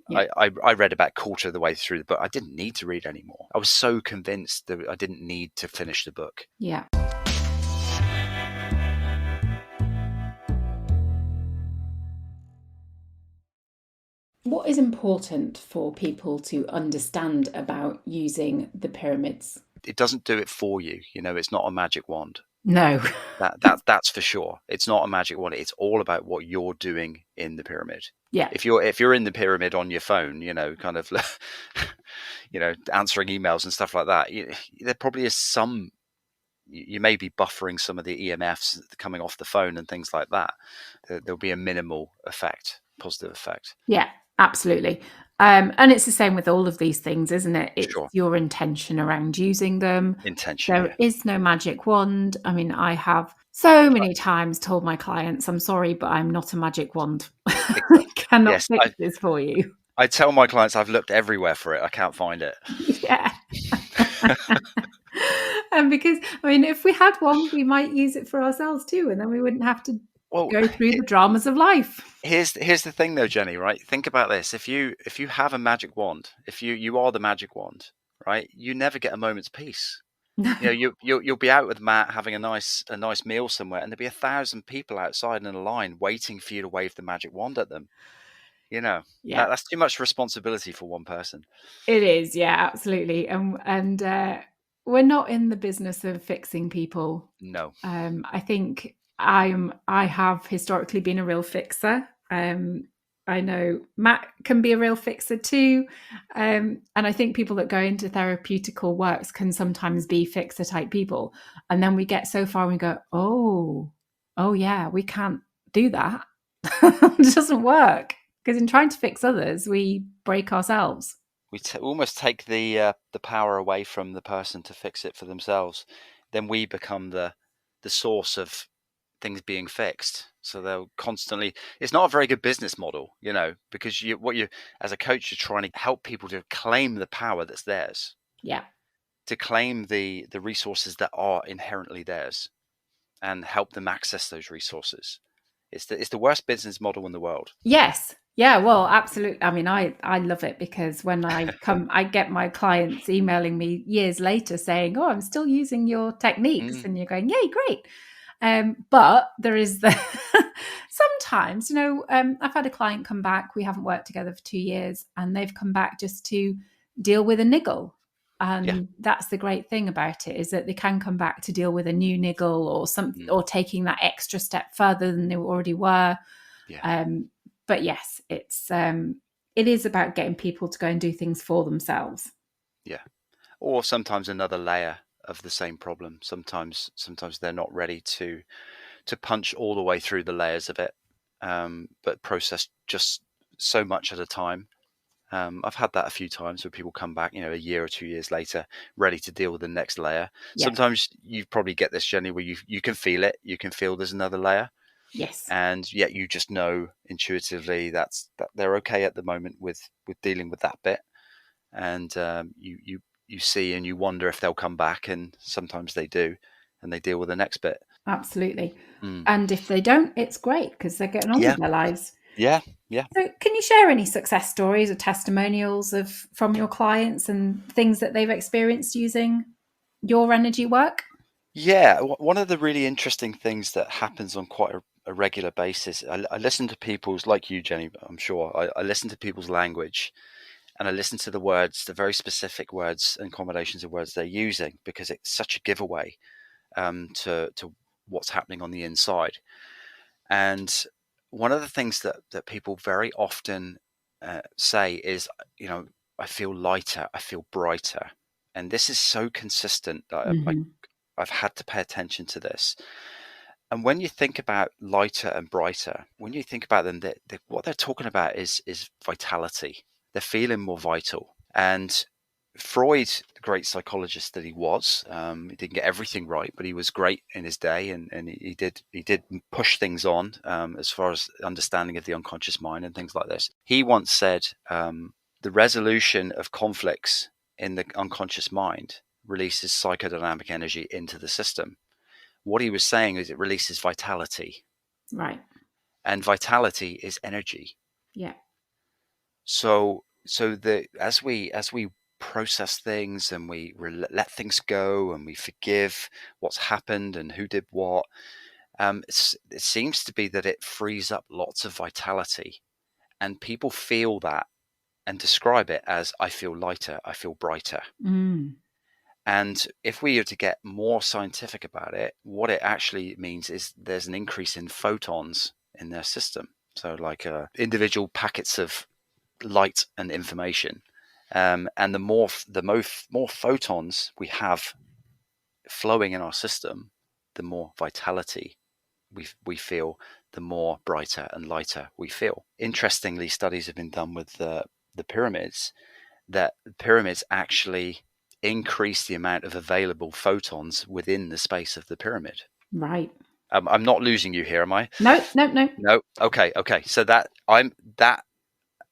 Speaker 1: Yeah.
Speaker 2: I read about a quarter of the way through the book. I didn't need to read anymore. I was so convinced that I didn't need to finish the book.
Speaker 1: Yeah. What is important for people to understand about using the pyramids?
Speaker 2: It doesn't do it for you. It's not a magic wand.
Speaker 1: No.
Speaker 2: That's for sure. It's not a magic wand. It's all about what you're doing in the pyramid.
Speaker 1: Yeah.
Speaker 2: If you're in the pyramid on your phone, kind of, answering emails and stuff like that, there probably is some. You may be buffering some of the EMFs coming off the phone and things like that. There'll be a minimal effect, positive effect.
Speaker 1: Yeah, absolutely. And it's the same with all of these things, isn't it? It's
Speaker 2: Sure.
Speaker 1: your intention around using them.
Speaker 2: Intention.
Speaker 1: There is no magic wand. I mean, I have so many times told my clients, I'm sorry, but I'm not a magic wand. I cannot
Speaker 2: Yes,
Speaker 1: fix this for you.
Speaker 2: I tell my clients I've looked everywhere for it. I can't find it.
Speaker 1: Yeah. And because, I mean, if we had one, we might use it for ourselves too, and then we wouldn't have to
Speaker 2: Well,
Speaker 1: go through the dramas of life.
Speaker 2: here's the thing though, Jenny, right? Think about this. If you have a magic wand, if you are the magic wand, right? You never get a moment's peace. You'll be out with Matt having a nice meal somewhere, and there'll be 1,000 people outside in a line waiting for you to wave the magic wand at them.
Speaker 1: Yeah,
Speaker 2: That's too much responsibility for one person.
Speaker 1: it is. Yeah, absolutely. And we're not in the business of fixing people.
Speaker 2: No.
Speaker 1: I think I have historically been a real fixer. I know Matt can be a real fixer too. And I think people that go into therapeutical works can sometimes be fixer type people. And then we get so far and we go, oh yeah, we can't do that. It doesn't work. Because in trying to fix others, we break ourselves.
Speaker 2: We almost take the power away from the person to fix it for themselves. Then we become the source of things being fixed. So they'll constantly. It's not a very good business model, because as a coach, you're trying to help people to claim the power that's theirs.
Speaker 1: Yeah.
Speaker 2: To claim the resources that are inherently theirs, and help them access those resources. It's the worst business model in the world.
Speaker 1: Yes. Yeah, well, absolutely. I mean, I love it because when I get my clients emailing me years later saying, "Oh, I'm still using your techniques," and you're going, "Yay, great!" But there is the sometimes, I've had a client come back. We haven't worked together for 2 years, and they've come back just to deal with a niggle. And that's the great thing about it, is that they can come back to deal with a new niggle or something, or taking that extra step further than they already were.
Speaker 2: Yeah.
Speaker 1: But yes, it is about getting people to go and do things for themselves.
Speaker 2: Yeah. Or sometimes another layer of the same problem. Sometimes they're not ready to punch all the way through the layers of it, but process just so much at a time. I've had that a few times where people come back, a year or 2 years later, ready to deal with the next layer.
Speaker 1: Yeah.
Speaker 2: Sometimes you probably get this, Jenny, where you can feel it. You can feel there's another layer.
Speaker 1: Yes.
Speaker 2: And yet you just know intuitively that they're okay at the moment with dealing with that bit. And you see and you wonder if they'll come back, and sometimes they do, and they deal with the next bit.
Speaker 1: Absolutely. And if they don't, it's great because they're getting on with their lives.
Speaker 2: Yeah.
Speaker 1: So can you share any success stories or testimonials from your clients and things that they've experienced using your energy work?
Speaker 2: Yeah, one of the really interesting things that happens on quite a regular basis, I listen to people's, like you, Jenny, I'm sure, I listen to people's language, and I listen to the words, the very specific words and combinations of words they're using, because it's such a giveaway to what's happening on the inside. And one of the things that people very often say is, I feel lighter, I feel brighter. And this is so consistent that
Speaker 1: Hmm.
Speaker 2: I've had to pay attention to this. And when you think about lighter and brighter, when you think about them, what they're talking about is vitality. They're feeling more vital. And Freud, the great psychologist that he was, he didn't get everything right, but he was great in his day, and he did push things on, as far as understanding of the unconscious mind and things like this. He once said, the resolution of conflicts in the unconscious mind releases psychodynamic energy into the system. What he was saying is it releases vitality,
Speaker 1: Right.
Speaker 2: and vitality is energy.
Speaker 1: Yeah.
Speaker 2: So the as we process things, and we let things go, and we forgive what's happened and who did what, it seems to be that it frees up lots of vitality, and people feel that and describe it as, I feel lighter, I feel brighter.
Speaker 1: Mm.
Speaker 2: And if we are to get more scientific about it, what it actually means is there's an increase in photons in their system. So, like, individual packets of light and information, and the more photons we have flowing in our system, the more vitality we feel, the more brighter and lighter we feel. Interestingly, studies have been done with the pyramids, that pyramids actually increase the amount of available photons within the space of the pyramid.
Speaker 1: Right.
Speaker 2: I'm not losing you here, am I?
Speaker 1: No, no, no.
Speaker 2: No. Okay. So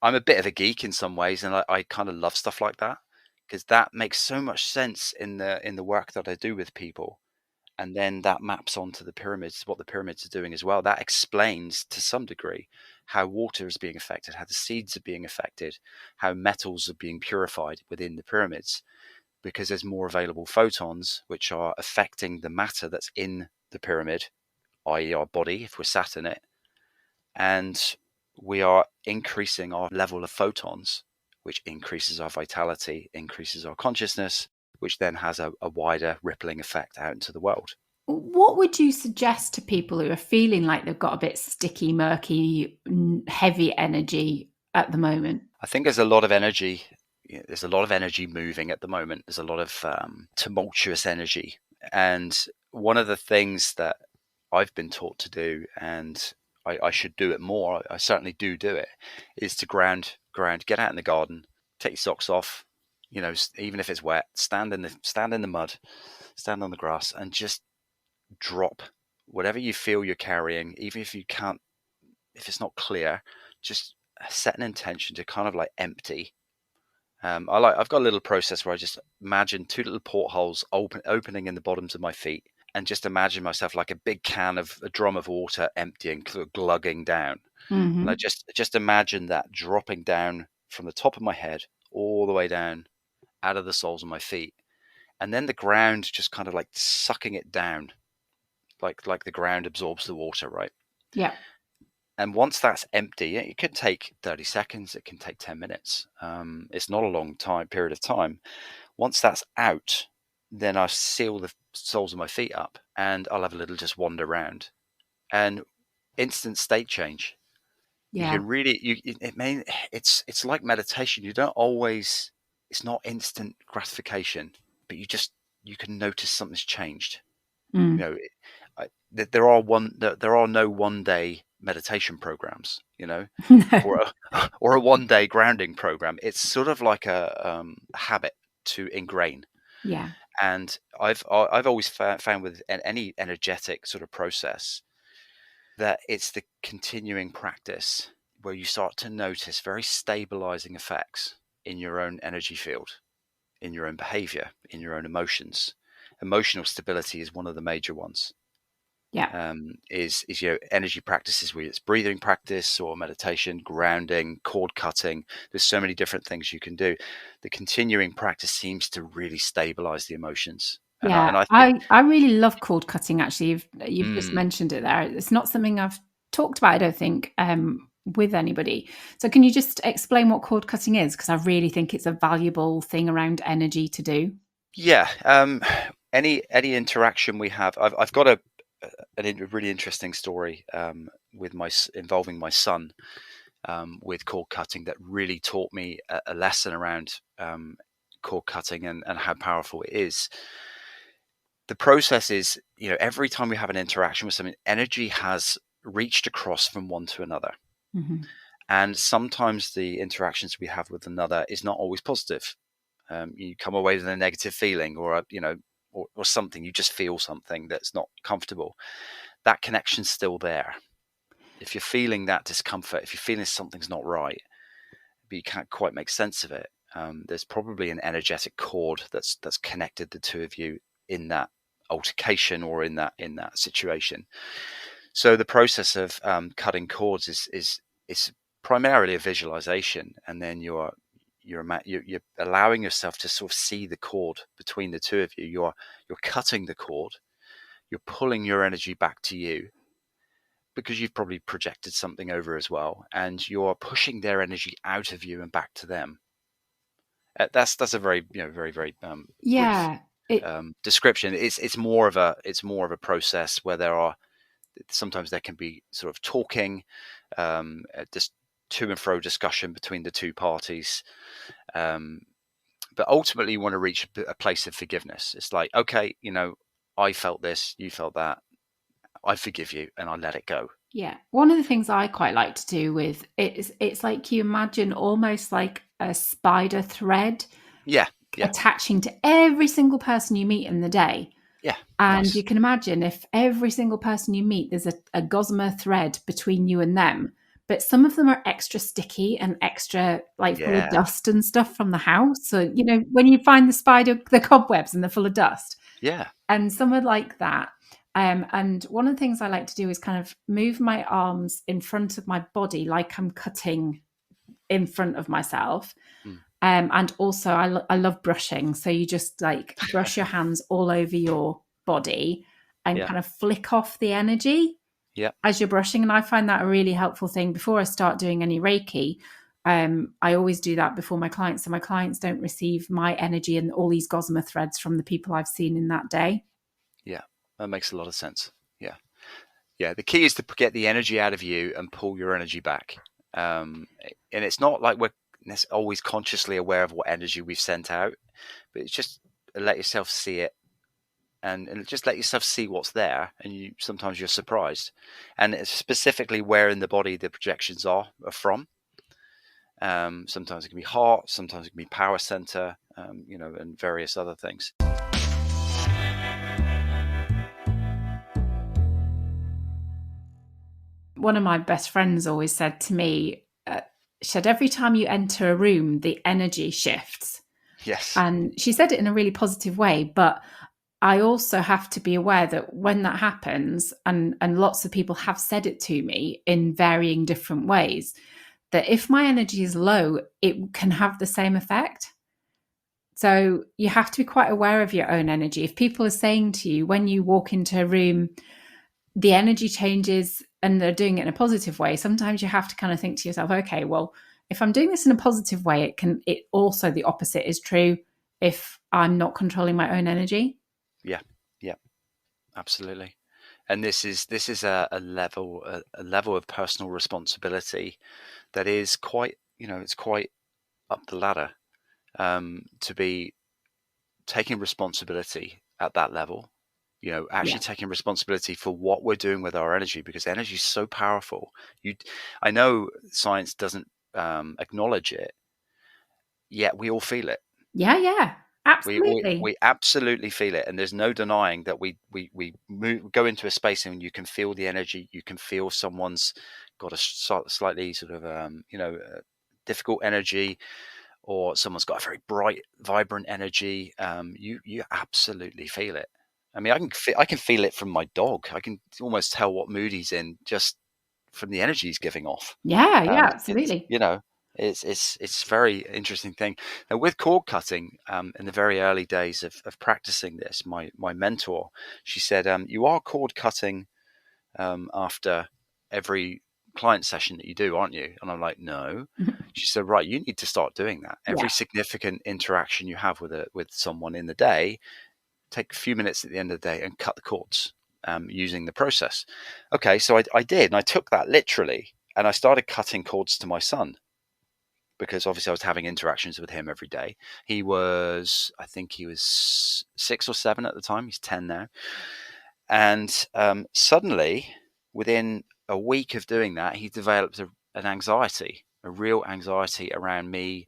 Speaker 2: I'm a bit of a geek in some ways, and I kind of love stuff like that, because that makes so much sense in the work that I do with people. And then that maps onto the pyramids, what the pyramids are doing as well. That explains to some degree how water is being affected, how the seeds are being affected, how metals are being purified within the pyramids, because there's more available photons, which are affecting the matter that's in the pyramid, i.e., our body, if we're sat in it. And we are increasing our level of photons, which increases our vitality, increases our consciousness, which then has a wider rippling effect out into the world.
Speaker 1: What would you suggest to people who are feeling like they've got a bit sticky, murky, heavy energy at the moment?
Speaker 2: I think there's a lot of energy. There's a lot of energy moving at the moment. There's a lot of tumultuous energy. And one of the things that I've been taught to do, and I should do it more, I certainly do it, is to ground, get out in the garden, take your socks off, even if it's wet, stand in the mud, stand on the grass, and just drop whatever you feel you're carrying, even if you can't, if it's not clear, just set an intention to kind of like empty. I've got a little process where I just imagine two little portholes opening in the bottoms of my feet, and just imagine myself like a big can of a drum of water emptying, sort of glugging down. And I
Speaker 1: Hmm.
Speaker 2: just imagine that dropping down from the top of my head all the way down out of the soles of my feet, and then the ground just kind of like sucking it down, like the ground absorbs the water, right?
Speaker 1: Yeah.
Speaker 2: And once that's empty, it could take 30 seconds, it can take 10 minutes. It's not a long period of time. Once that's out, then I seal the soles of my feet up, and I'll have a little just wander around, and instant state change. You
Speaker 1: Yeah.
Speaker 2: can really, it's like meditation. You don't always, it's not instant gratification, but you can notice something's changed. You
Speaker 1: Mm.
Speaker 2: know, there are no 1 day meditation programs,
Speaker 1: No.
Speaker 2: or or a 1 day grounding program. It's sort of like a habit to ingrain.
Speaker 1: Yeah.
Speaker 2: And I've always found with any energetic sort of process that it's the continuing practice where you start to notice very stabilizing effects in your own energy field, in your own behavior, in your own emotions. Emotional stability is one of the major ones.
Speaker 1: Yeah.
Speaker 2: Is energy practices, whether it's breathing practice or meditation, grounding, cord cutting. There's so many different things you can do. The continuing practice seems to really stabilize the emotions, and I,
Speaker 1: Yeah.
Speaker 2: and I think,
Speaker 1: I really love cord cutting, actually. You've just
Speaker 2: mm,
Speaker 1: mentioned it there. It's not something I've talked about, I don't think, with anybody. So can you just explain what cord cutting is? Because I really think it's a valuable thing around energy to do.
Speaker 2: yeah, any interaction we have, I've got a really interesting story, involving my son. with cord cutting that really taught me a lesson around cord cutting and how powerful it is. The process is, every time we have an interaction with something, energy has reached across from one to another.
Speaker 1: Mm-hmm.
Speaker 2: And sometimes the interactions we have with another is not always positive. You come away with a negative feeling, or something. You just feel something that's not comfortable. That connection's still there. If you're feeling that discomfort, if you're feeling something's not right, but you can't quite make sense of it, there's probably an energetic cord that's connected the two of you in that altercation or in that situation. So the process of cutting cords is primarily a visualization, and then you're allowing yourself to sort of see the cord between the two of you. You're cutting the cord. You're pulling your energy back to you because you've probably projected something over as well, and you're pushing their energy out of you and back to them. That's a very very brief
Speaker 1: Yeah. It.
Speaker 2: description. It's more of a process where sometimes there can be sort of talking, just to and fro discussion between the two parties. But ultimately, you want to reach a place of forgiveness. It's like, okay, I felt this, you felt that. I forgive you, and I let it go.
Speaker 1: Yeah. One of the things I quite like to do with it is it's like you imagine almost like a spider thread
Speaker 2: Yeah, yeah,
Speaker 1: attaching to every single person you meet in the day.
Speaker 2: yeah.
Speaker 1: And
Speaker 2: Nice.
Speaker 1: you can imagine if every single person you meet, there's a gossamer thread between you and them. But some of them are extra sticky and extra like full of
Speaker 2: Yeah,
Speaker 1: dust and stuff from the house. So, when you find the cobwebs and they're full of dust.
Speaker 2: yeah,
Speaker 1: And some are like that. And one of the things I like to do is kind of move my arms in front of my body like I'm cutting in front of myself.
Speaker 2: mm,
Speaker 1: And also, I love brushing. So you just like brush your hands all over your body and
Speaker 2: yeah,
Speaker 1: kind of flick off the energy
Speaker 2: yeah,
Speaker 1: as you're brushing. And I find that a really helpful thing before I start doing any Reiki. I always do that before my clients. So my clients don't receive my energy and all these gossamer threads from the people I've seen in that day.
Speaker 2: yeah. That makes a lot of sense. Yeah, yeah. The key is to get the energy out of you and pull your energy back. Um, and it's not like we're always consciously aware of what energy we've sent out, but it's just let yourself see it, and just let yourself see what's there, and sometimes you're surprised, and it's specifically where in the body the projections are from. Sometimes it can be heart, sometimes it can be power center, and various other things.
Speaker 1: One of my best friends always said to me, she said, every time you enter a room, the energy shifts.
Speaker 2: Yes.
Speaker 1: And she said it in a really positive way, but I also have to be aware that when that happens, and lots of people have said it to me in varying different ways, that if my energy is low, it can have the same effect. So you have to be quite aware of your own energy. If people are saying to you when you walk into a room, the energy changes and they're doing it in a positive way, sometimes you have to kind of think to yourself, okay, well, if I'm doing this in a positive way, it also the opposite is true if I'm not controlling my own energy.
Speaker 2: Yeah. Yeah. Absolutely. And this is a level of personal responsibility that is quite, it's quite up the ladder, to be taking responsibility at that level, actually
Speaker 1: Yeah.
Speaker 2: taking responsibility for what we're doing with our energy, because energy is so powerful. I know science doesn't acknowledge it, yet we all feel it.
Speaker 1: Yeah, yeah.
Speaker 2: We
Speaker 1: Absolutely.
Speaker 2: absolutely feel it, and there's no denying that we go into a space and you can feel the energy. You can feel someone's got a slightly sort of difficult energy, or someone's got a very bright, vibrant energy. You absolutely feel it. I mean, I can feel it from my dog. I can almost tell what mood he's in just from the energy he's giving off.
Speaker 1: Yeah, yeah,
Speaker 2: It's
Speaker 1: absolutely.
Speaker 2: it's very interesting thing. Now with cord cutting, in the very early days of practicing this, my mentor, she said, you are cord cutting after every client session that you do, aren't you? And I'm like, no. She said, right, you need to start doing that.
Speaker 1: Yeah.
Speaker 2: Every significant interaction you have with someone in the day, take a few minutes at the end of the day and cut the cords, using the process. Okay, so I did, and I took that literally. And I started cutting cords to my son because obviously I was having interactions with him every day. I think he was 6 or 7 at the time. He's 10 now. And suddenly, within a week of doing that, he developed an anxiety, a real anxiety around me.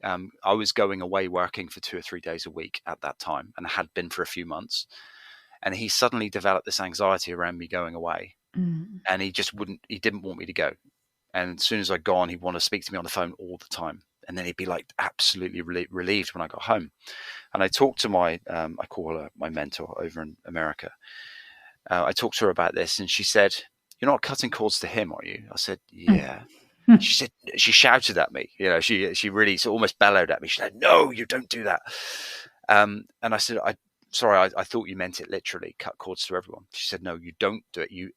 Speaker 2: I was going away working for 2 or 3 days a week at that time, and I had been for a few months. And he suddenly developed this anxiety around me going away,
Speaker 1: Mm.
Speaker 2: and he didn't want me to go. And as soon as I'd gone, he'd want to speak to me on the phone all the time. And then he'd be like absolutely relieved when I got home. And I talked to I call her my mentor over in America. I talked to her about this, and she said, "You're not cutting cords to him, are you?" I said, "Yeah." She said, she shouted at me. She really almost bellowed at me. She said, "No, you don't do that." And I said, Sorry, I thought you meant it literally, cut cords to everyone." She said, "No, you don't do it. You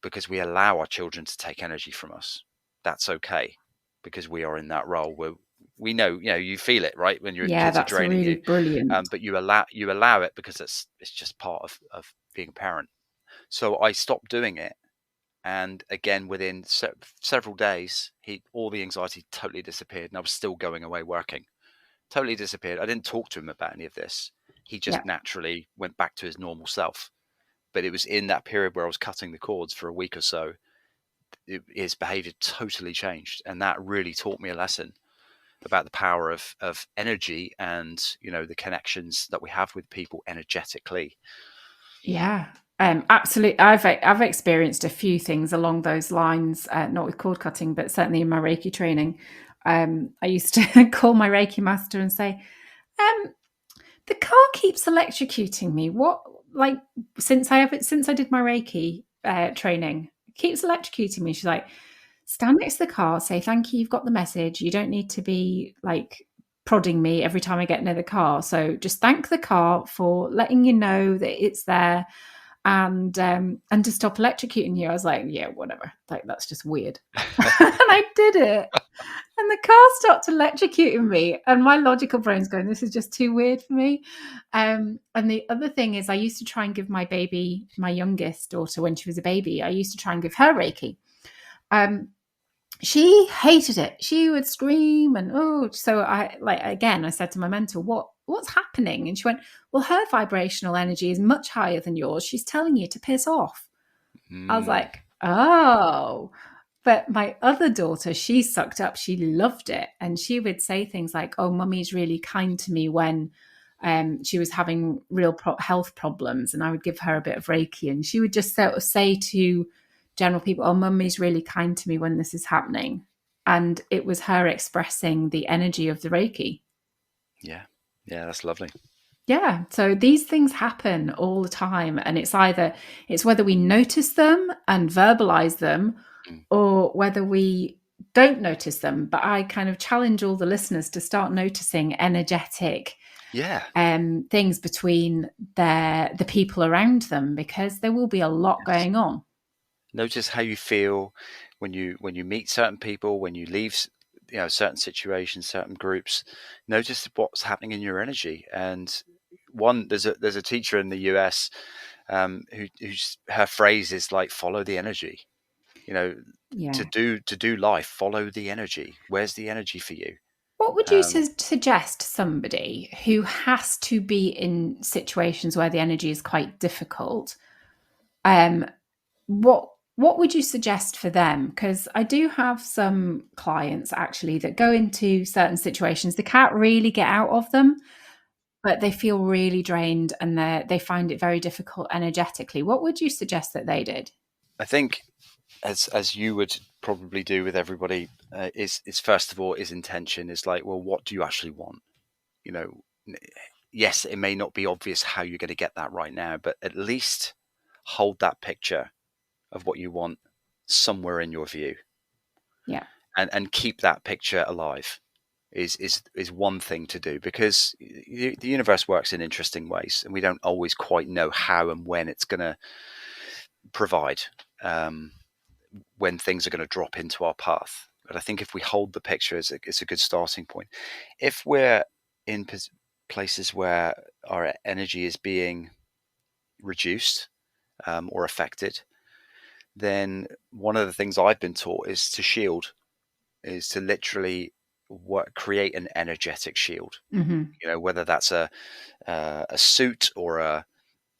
Speaker 2: because we allow our children to take energy from us. That's okay, because we are in that role where we know, you feel it, right, when your
Speaker 1: Yeah,
Speaker 2: kids are
Speaker 1: that's
Speaker 2: draining
Speaker 1: really
Speaker 2: you,
Speaker 1: brilliant.
Speaker 2: but you allow it because it's just part of being a parent." So I stopped doing it, and again, within several days, all the anxiety totally disappeared, and I was still going away working. Totally disappeared. I didn't talk to him about any of this. He
Speaker 1: Yeah.
Speaker 2: just naturally went back to his normal self. But it was in that period where I was cutting the cords for a week or so, his behavior totally changed, and that really taught me a lesson about the power of energy, and the connections that we have with people energetically.
Speaker 1: Yeah. Absolutely. I've experienced a few things along those lines, not with cord cutting, but certainly in my Reiki training. I used to call my Reiki master and say, um, "The car keeps electrocuting me. What, like, since I did my Reiki training, it keeps electrocuting me." She's like, "Stand next to the car, say thank you, you've got the message. You don't need to be like prodding me every time I get near the car. So just thank the car for letting you know that it's there, and to stop electrocuting you." I was like, "Yeah, whatever. Like, that's just weird." And I did it. And the car stopped electrocuting me. And my logical brain's going, "This is just too weird for me." And the other thing is, I used to try and give my youngest daughter, when she was a baby, I used to try and give her Reiki. Um, she hated it. She would scream and, oh, so I said to my mentor, what's happening? And she went, "Well, her vibrational energy is much higher than yours. She's telling you to piss off." I was
Speaker 2: Mm,
Speaker 1: like, "Oh." But my other daughter, she sucked up. She loved it. And she would say things like, "Oh, mummy's really kind to me," when she was having real health problems. And I would give her a bit of Reiki. And she would just sort of say to general people, "Oh, mummy's really kind to me when this is happening." And it was her expressing the energy of the Reiki.
Speaker 2: yeah, yeah, that's lovely.
Speaker 1: Yeah. So these things happen all the time. And it's whether we notice them and verbalize them,
Speaker 2: Mm.
Speaker 1: or whether we don't notice them. But I kind of challenge all the listeners to start noticing energetic
Speaker 2: Yeah.
Speaker 1: things between the people around them, because there will be a lot
Speaker 2: Yes.
Speaker 1: going on.
Speaker 2: Notice how you feel when you meet certain people, when you leave certain situations, certain groups. Notice what's happening in your energy. And there's a teacher in the US, who's her phrase is like, follow the energy. you know
Speaker 1: Yeah.
Speaker 2: to do life, follow the energy. Where's the energy for you?
Speaker 1: What would you
Speaker 2: um
Speaker 1: suggest somebody who has to be in situations where the energy is quite difficult? Um, what would you suggest for them? Because I do have some clients actually that go into certain situations, they can't really get out of them, but they feel really drained, and they find it very difficult energetically. What would you suggest that they did?
Speaker 2: I think, as you would probably do with everybody, is first of all, is intention. Is like, well, what do you actually want? you know yes, it may not be obvious how you're going to get that right now, but at least hold that picture of what you want somewhere in your view,
Speaker 1: Yeah.
Speaker 2: and keep that picture alive. Is one thing to do, because the universe works in interesting ways, and we don't always quite know how and when it's going to provide, um, when things are going to drop into our path. But I think if we hold the picture, it's a good starting point. If we're in places where our energy is being reduced, or affected, then one of the things I've been taught is to shield, is to literally create an energetic shield.
Speaker 1: Hmm.
Speaker 2: Whether that's a suit or a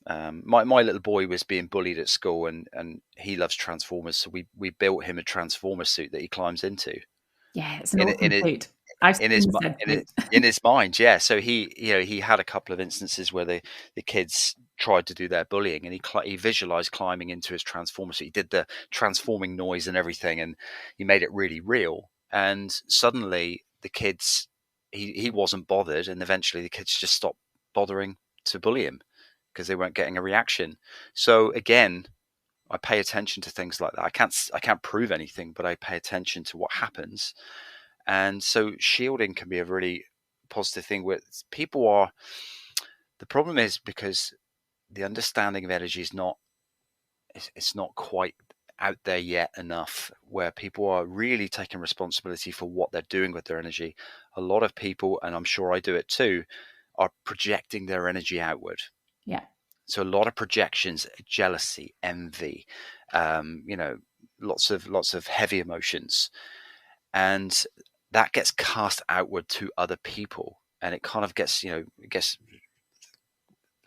Speaker 2: my little boy was being bullied at school, and he loves Transformers, so we built him a Transformer suit that he climbs into
Speaker 1: Yeah, it's an
Speaker 2: in
Speaker 1: awesome
Speaker 2: it
Speaker 1: suit. I've
Speaker 2: in his
Speaker 1: seen said
Speaker 2: in
Speaker 1: suit.
Speaker 2: in his mind. Yeah, so he had a couple of instances where the kids tried to do their bullying, and he visualized climbing into his Transformer suit. He did the transforming noise and everything, and he made it really real. And suddenly the kids, he wasn't bothered, and eventually the kids just stopped bothering to bully him because they weren't getting a reaction. So again, I pay attention to things like that. I can't prove anything, but I pay attention to what happens. And so shielding can be a really positive thing. Where people are, the problem is because the understanding of energy is not, it's not quite out there yet enough, where people are really taking responsibility for what they're doing with their energy. A lot of people, and I'm sure I do it too, are projecting their energy outward.
Speaker 1: Yeah.
Speaker 2: So a lot of projections, jealousy, envy, you know, lots of heavy emotions, and that gets cast outward to other people, and it kind of gets, it gets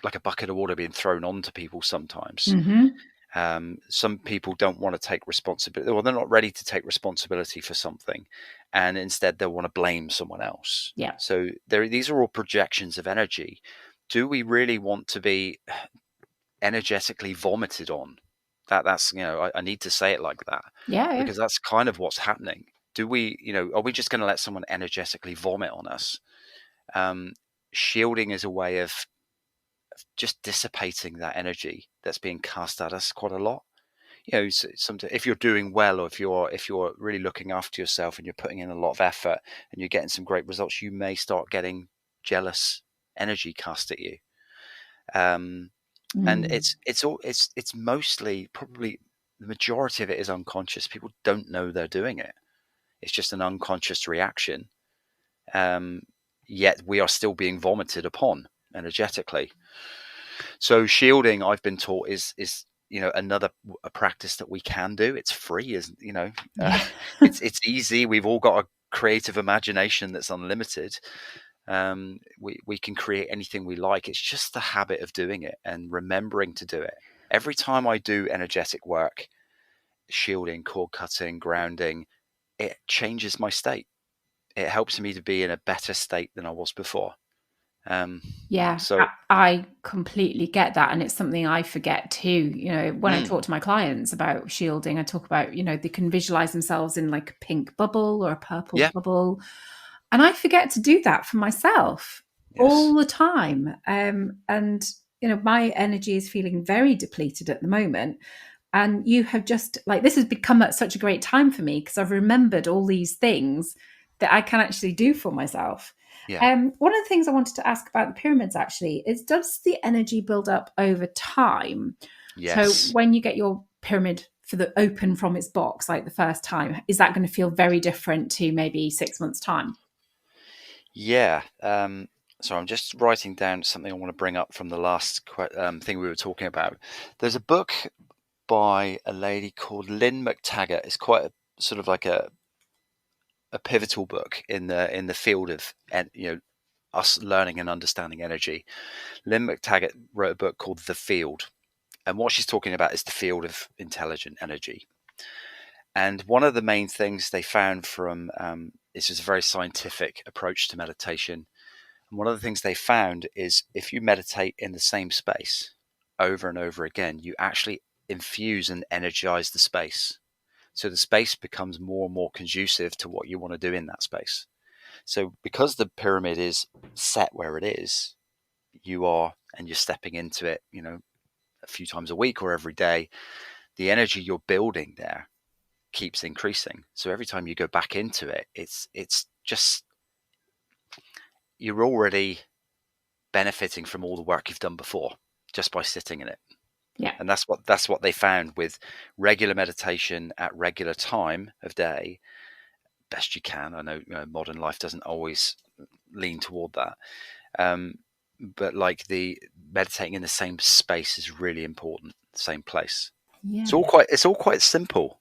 Speaker 2: like a bucket of water being thrown onto people sometimes.
Speaker 1: Hmm.
Speaker 2: Some people don't want to take responsibility, or they're not ready to take responsibility for something, and instead they want to blame someone else.
Speaker 1: Yeah.
Speaker 2: So these are all projections of energy. Do we really want to be energetically vomited on? That's I need to say it like that,
Speaker 1: Yeah. Yeah.
Speaker 2: because that's kind of what's happening. Do we, are we just going to let someone energetically vomit on us? Um, Shielding is a way of just dissipating that energy that's being cast at us quite a lot. Sometimes if you're doing well, or if you're really looking after yourself and you're putting in a lot of effort and you're getting some great results, you may start getting jealous energy cast at you. Um, and
Speaker 1: Mm.
Speaker 2: it's mostly, probably the majority of it is unconscious. People don't know they're doing it. It's just an unconscious reaction. Um, Yet we are still being vomited upon energetically. So shielding, I've been taught, is another a practice that we can do. It's free, isn't
Speaker 1: Yeah.
Speaker 2: it's easy. We've all got a creative imagination that's unlimited. We can create anything we like. It's just the habit of doing it and remembering to do it. Every time I do energetic work, shielding, cord cutting, grounding, it changes my state. It helps me to be in a better state than I was before. Um,
Speaker 1: Yeah,
Speaker 2: so,
Speaker 1: I completely get that. And it's something I forget too. When I
Speaker 2: mm,
Speaker 1: talk to my clients about shielding, I talk about, they can visualize themselves in like a pink bubble or a purple
Speaker 2: yeah,
Speaker 1: bubble. And I forget to do that for myself all
Speaker 2: yes,
Speaker 1: the time. And, my energy is feeling very depleted at the moment. And you have just like, this has become at such a great time for me because I've remembered all these things that I can actually do for myself.
Speaker 2: yeah,
Speaker 1: One of the things I wanted to ask about the pyramids actually is, does the energy build up over time? So
Speaker 2: yes.
Speaker 1: when you get your pyramid for the open from its box, like the first time, is that going to feel very different to maybe 6 months' time?
Speaker 2: Yeah. So I'm just writing down something I want to bring up from the last thing we were talking about. There's a book by a lady called Lynn McTaggart. It's quite sort of like a pivotal book in the field of us learning and understanding energy. Lynn McTaggart wrote a book called The Field, and what she's talking about is the field of intelligent energy. And one of the main things they found from this is a very scientific approach to meditation. And one of the things they found is if you meditate in the same space over and over again, you actually infuse and energize the space. So the space becomes more and more conducive to what you want to do in that space. So because the pyramid is set where it is, and you're stepping into it, a few times a week or every day, the energy you're building there keeps increasing. So every time you go back into it, it's just, you're already benefiting from all the work you've done before just by sitting in it.
Speaker 1: Yeah.
Speaker 2: And that's what they found with regular meditation at regular time of day, best you can. I know, modern life doesn't always lean toward that, um, but like the meditating in the same space is really important, same place.
Speaker 1: Yeah.
Speaker 2: It's all quite simple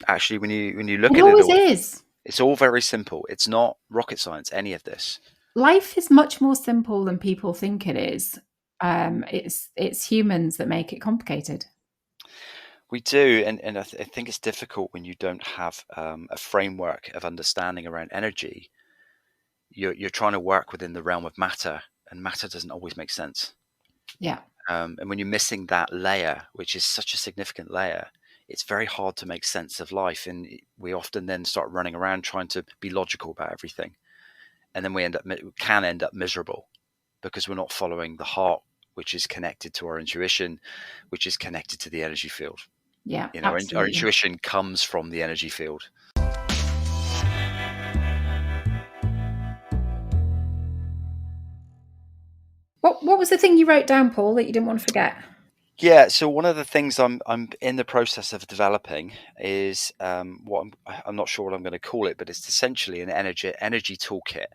Speaker 2: actually when you look
Speaker 1: It
Speaker 2: at it
Speaker 1: always
Speaker 2: all.
Speaker 1: is.
Speaker 2: It's all very simple. It's not rocket science, any of this.
Speaker 1: Life is much more simple than people think it is. It's humans that make it complicated.
Speaker 2: We do, and I think it's difficult when you don't have a framework of understanding around energy. You're trying to work within the realm of matter, and matter doesn't always make sense.
Speaker 1: Yeah.
Speaker 2: And when you're missing that layer, which is such a significant layer, it's very hard to make sense of life. And we often then start running around trying to be logical about everything, and then we can end up miserable because we're not following the heart, which is connected to our intuition, which is connected to the energy field.
Speaker 1: Yeah,
Speaker 2: You know, our
Speaker 1: absolutely.
Speaker 2: intuition comes from the energy field.
Speaker 1: What was the thing you wrote down, Paul, that you didn't want to forget?
Speaker 2: Yeah, so one of the things I'm in the process of developing is I'm not sure what I'm going to call it, but it's essentially an energy toolkit.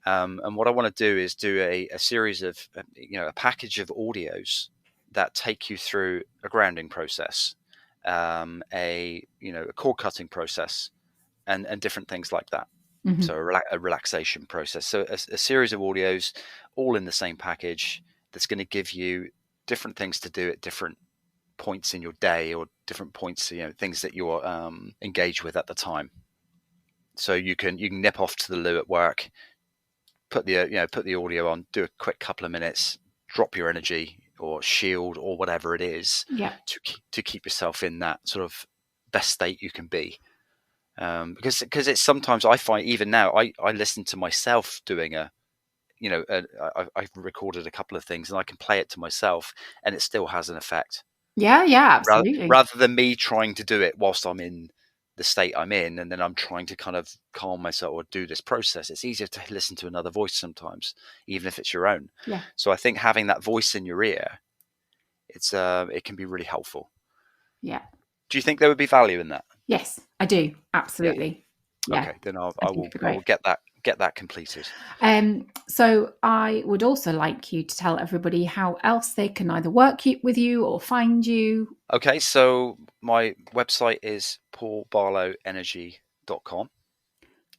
Speaker 2: And what I want to do is do a series of a package of audios that take you through a grounding process, a cord cutting process, and different things like that. So
Speaker 1: Hmm.
Speaker 2: a relaxation process. So a series of audios, all in the same package, that's going to give you different things to do at different points in your day or different points, things that you're engaged with at the time. So you can nip off to the loo at work, put the audio on, do a quick couple of minutes, drop your energy or shield or whatever it is
Speaker 1: Yeah.
Speaker 2: to keep yourself in that sort of best state you can be. Because it's sometimes I find even now I listen to myself doing I've recorded a couple of things and I can play it to myself and it still has an effect
Speaker 1: Yeah, yeah,
Speaker 2: rather
Speaker 1: absolutely.
Speaker 2: rather than me trying to do it whilst I'm in the state I'm in and then I'm trying to kind of calm myself or do this process. It's easier to listen to another voice sometimes, even if it's your own.
Speaker 1: Yeah.
Speaker 2: So I think having that voice in your ear, it can be really helpful.
Speaker 1: Yeah.
Speaker 2: Do you think there would be value in that?
Speaker 1: Yes, I do.
Speaker 2: Yeah.
Speaker 1: Absolutely. Yeah.
Speaker 2: Okay, then
Speaker 1: I think it'd be
Speaker 2: I
Speaker 1: great.
Speaker 2: will get that completed.
Speaker 1: So I would also like you to tell everybody how else they can either with you or find you.
Speaker 2: Okay, so my website is paulbarlowenergy.com.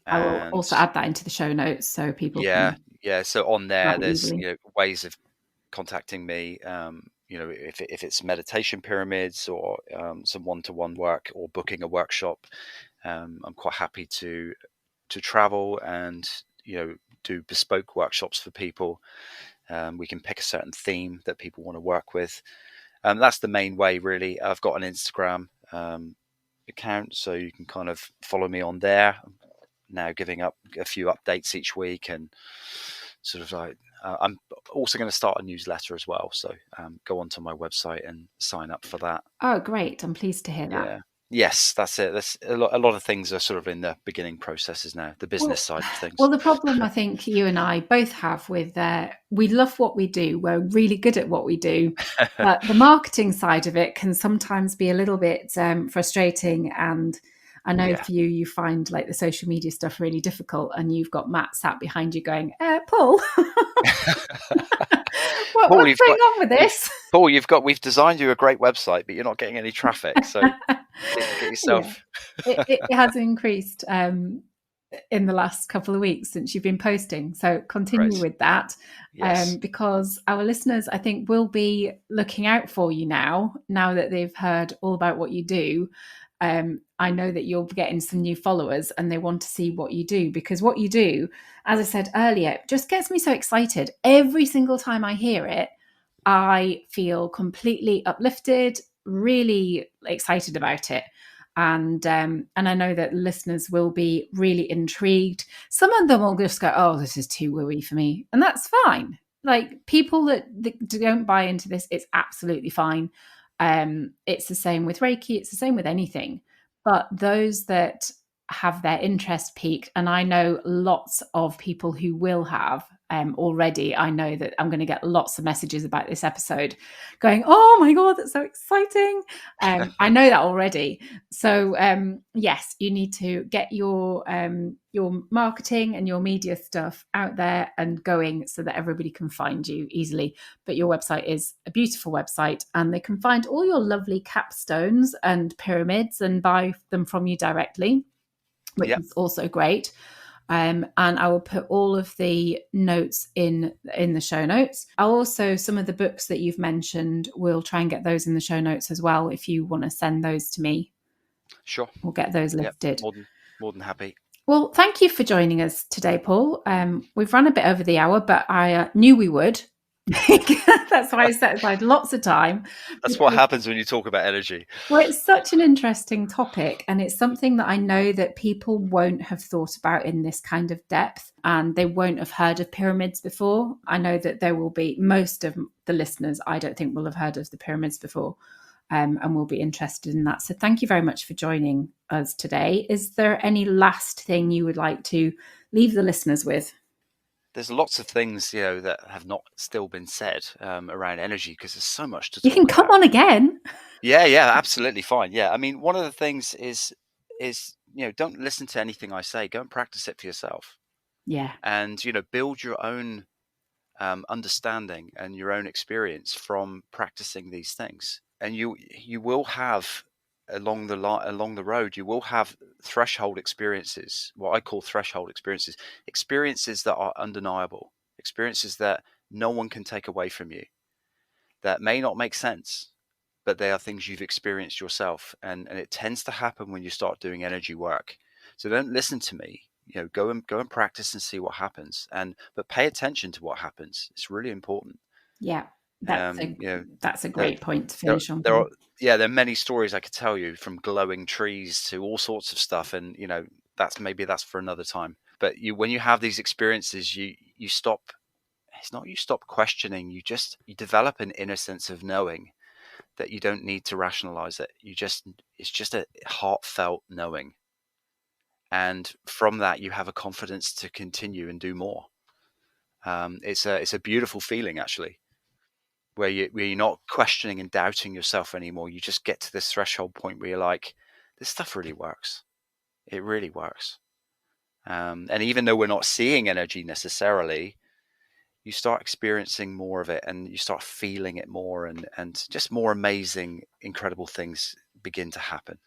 Speaker 1: I will
Speaker 2: And
Speaker 1: also add that into the show notes so people
Speaker 2: yeah,
Speaker 1: can
Speaker 2: yeah. So on there,
Speaker 1: find it
Speaker 2: there's
Speaker 1: easily.
Speaker 2: ways of contacting me. If it's meditation pyramids or some one-to-one work or booking a workshop, I'm quite happy to travel and do bespoke workshops for people. We can pick a certain theme that people want to work with. That's the main way, really. I've got an Instagram account, so you can kind of follow me on there. I'm now giving up a few updates each week, and sort of like I'm also going to start a newsletter as well. So go onto my website and sign up for that.
Speaker 1: Oh, great. I'm pleased to hear that.
Speaker 2: Yeah. Yes, that's it. That's a lot of things are sort of in the beginning processes now, the business
Speaker 1: Well,
Speaker 2: side of
Speaker 1: well,
Speaker 2: things.
Speaker 1: the problem I think you and I both have with we love what we do. We're really good at what we do, but the marketing side of it can sometimes be a little bit frustrating. And I know
Speaker 2: Yeah.
Speaker 1: for you, you find like the social media stuff really difficult, and you've got Matt sat behind you going, "Paul,
Speaker 2: Paul,
Speaker 1: what's going on with
Speaker 2: you've
Speaker 1: this?"
Speaker 2: we've designed you a great website, but you're not getting any traffic. So get
Speaker 1: Yeah,
Speaker 2: yourself.
Speaker 1: it has increased in the last couple of weeks since you've been posting. So continue
Speaker 2: Great.
Speaker 1: with that,
Speaker 2: Yes.
Speaker 1: because our listeners, I think, will be looking out for you now that they've heard all about what you do. I know that you'll be getting some new followers and they want to see what you do, because what you do, as I said earlier, just gets me so excited. Every single time I hear it, I feel completely uplifted, really excited about it. And I know that listeners will be really intrigued. Some of them will just go, "Oh, this is too wooey for me," and that's fine. Like people that don't buy into this, it's absolutely fine. It's the same with Reiki. It's the same with anything. But those that have their interest piqued. And I know lots of people who will have already. I know that I'm going to get lots of messages about this episode going, oh my God, that's so exciting. I know that already. So yes, you need to get your marketing and your media stuff out there and going so that everybody can find you easily. But your website is a beautiful website, and they can find all your lovely capstones and pyramids and buy them from you directly, which is also great. And I will put all of the notes in the show notes. I'll also, some of the books that you've mentioned, we'll try and get those in the show notes as well. If you want to send those to me,
Speaker 2: Sure,
Speaker 1: we'll get those listed.
Speaker 2: More than happy.
Speaker 1: Well, thank you for joining us today, Paul. We've run a bit over the hour, but I knew we would. That's why I set aside lots of time.
Speaker 2: That's what happens when you talk about energy.
Speaker 1: Well, it's such an interesting topic, and it's something that I know that people won't have thought about in this kind of depth, and they won't have heard of pyramids before. I know that there will be, most of the listeners, I don't think will have heard of the pyramids before, and will be interested in that. So thank you very much for joining us today. Is there any last thing you would like to leave the listeners with?
Speaker 2: There's lots of things, that have not still been said around energy, because there's so much to talk
Speaker 1: about. You can come on again.
Speaker 2: Yeah, absolutely fine. Yeah, I mean, one of the things is don't listen to anything I say. Go and practice it for yourself.
Speaker 1: Yeah.
Speaker 2: And build your own understanding and your own experience from practicing these things. And you will have along the road, you will have threshold experiences, what I call threshold experiences that are undeniable, experiences that no one can take away from you, that may not make sense, but they are things you've experienced yourself. And it tends to happen when you start doing energy work. So don't listen to me, go and practice and see what happens. But pay attention to what happens. It's really important.
Speaker 1: Yeah. That's a great point to finish on.
Speaker 2: There are many stories I could tell you, from glowing trees to all sorts of stuff. And, that's for another time. But when you have these experiences, you stop, it's not you stop questioning, you develop an inner sense of knowing that you don't need to rationalize it. It's just a heartfelt knowing. And from that, you have a confidence to continue and do more. It's a beautiful feeling, actually, where you're not questioning and doubting yourself anymore. You just get to this threshold point where you're like, this stuff really works. It really works. And even though we're not seeing energy necessarily, you start experiencing more of it, and you start feeling it more, and just more amazing, incredible things begin to happen.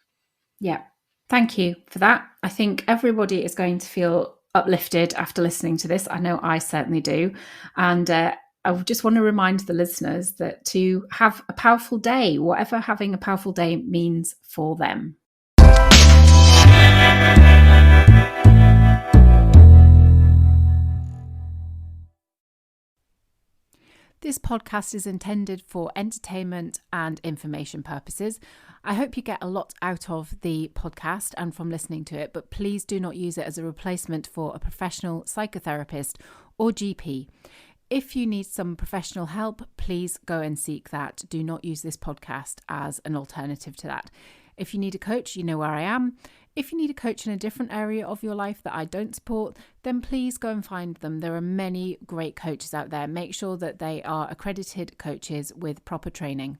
Speaker 1: Yeah. Thank you for that. I think everybody is going to feel uplifted after listening to this. I know I certainly do. And I just want to remind the listeners that to have a powerful day, whatever having a powerful day means for them. This podcast is intended for entertainment and information purposes. I hope you get a lot out of the podcast and from listening to it, but please do not use it as a replacement for a professional psychotherapist or GP. If you need some professional help, please go and seek that. Do not use this podcast as an alternative to that. If you need a coach, you know where I am. If you need a coach in a different area of your life that I don't support, then please go and find them. There are many great coaches out there. Make sure that they are accredited coaches with proper training.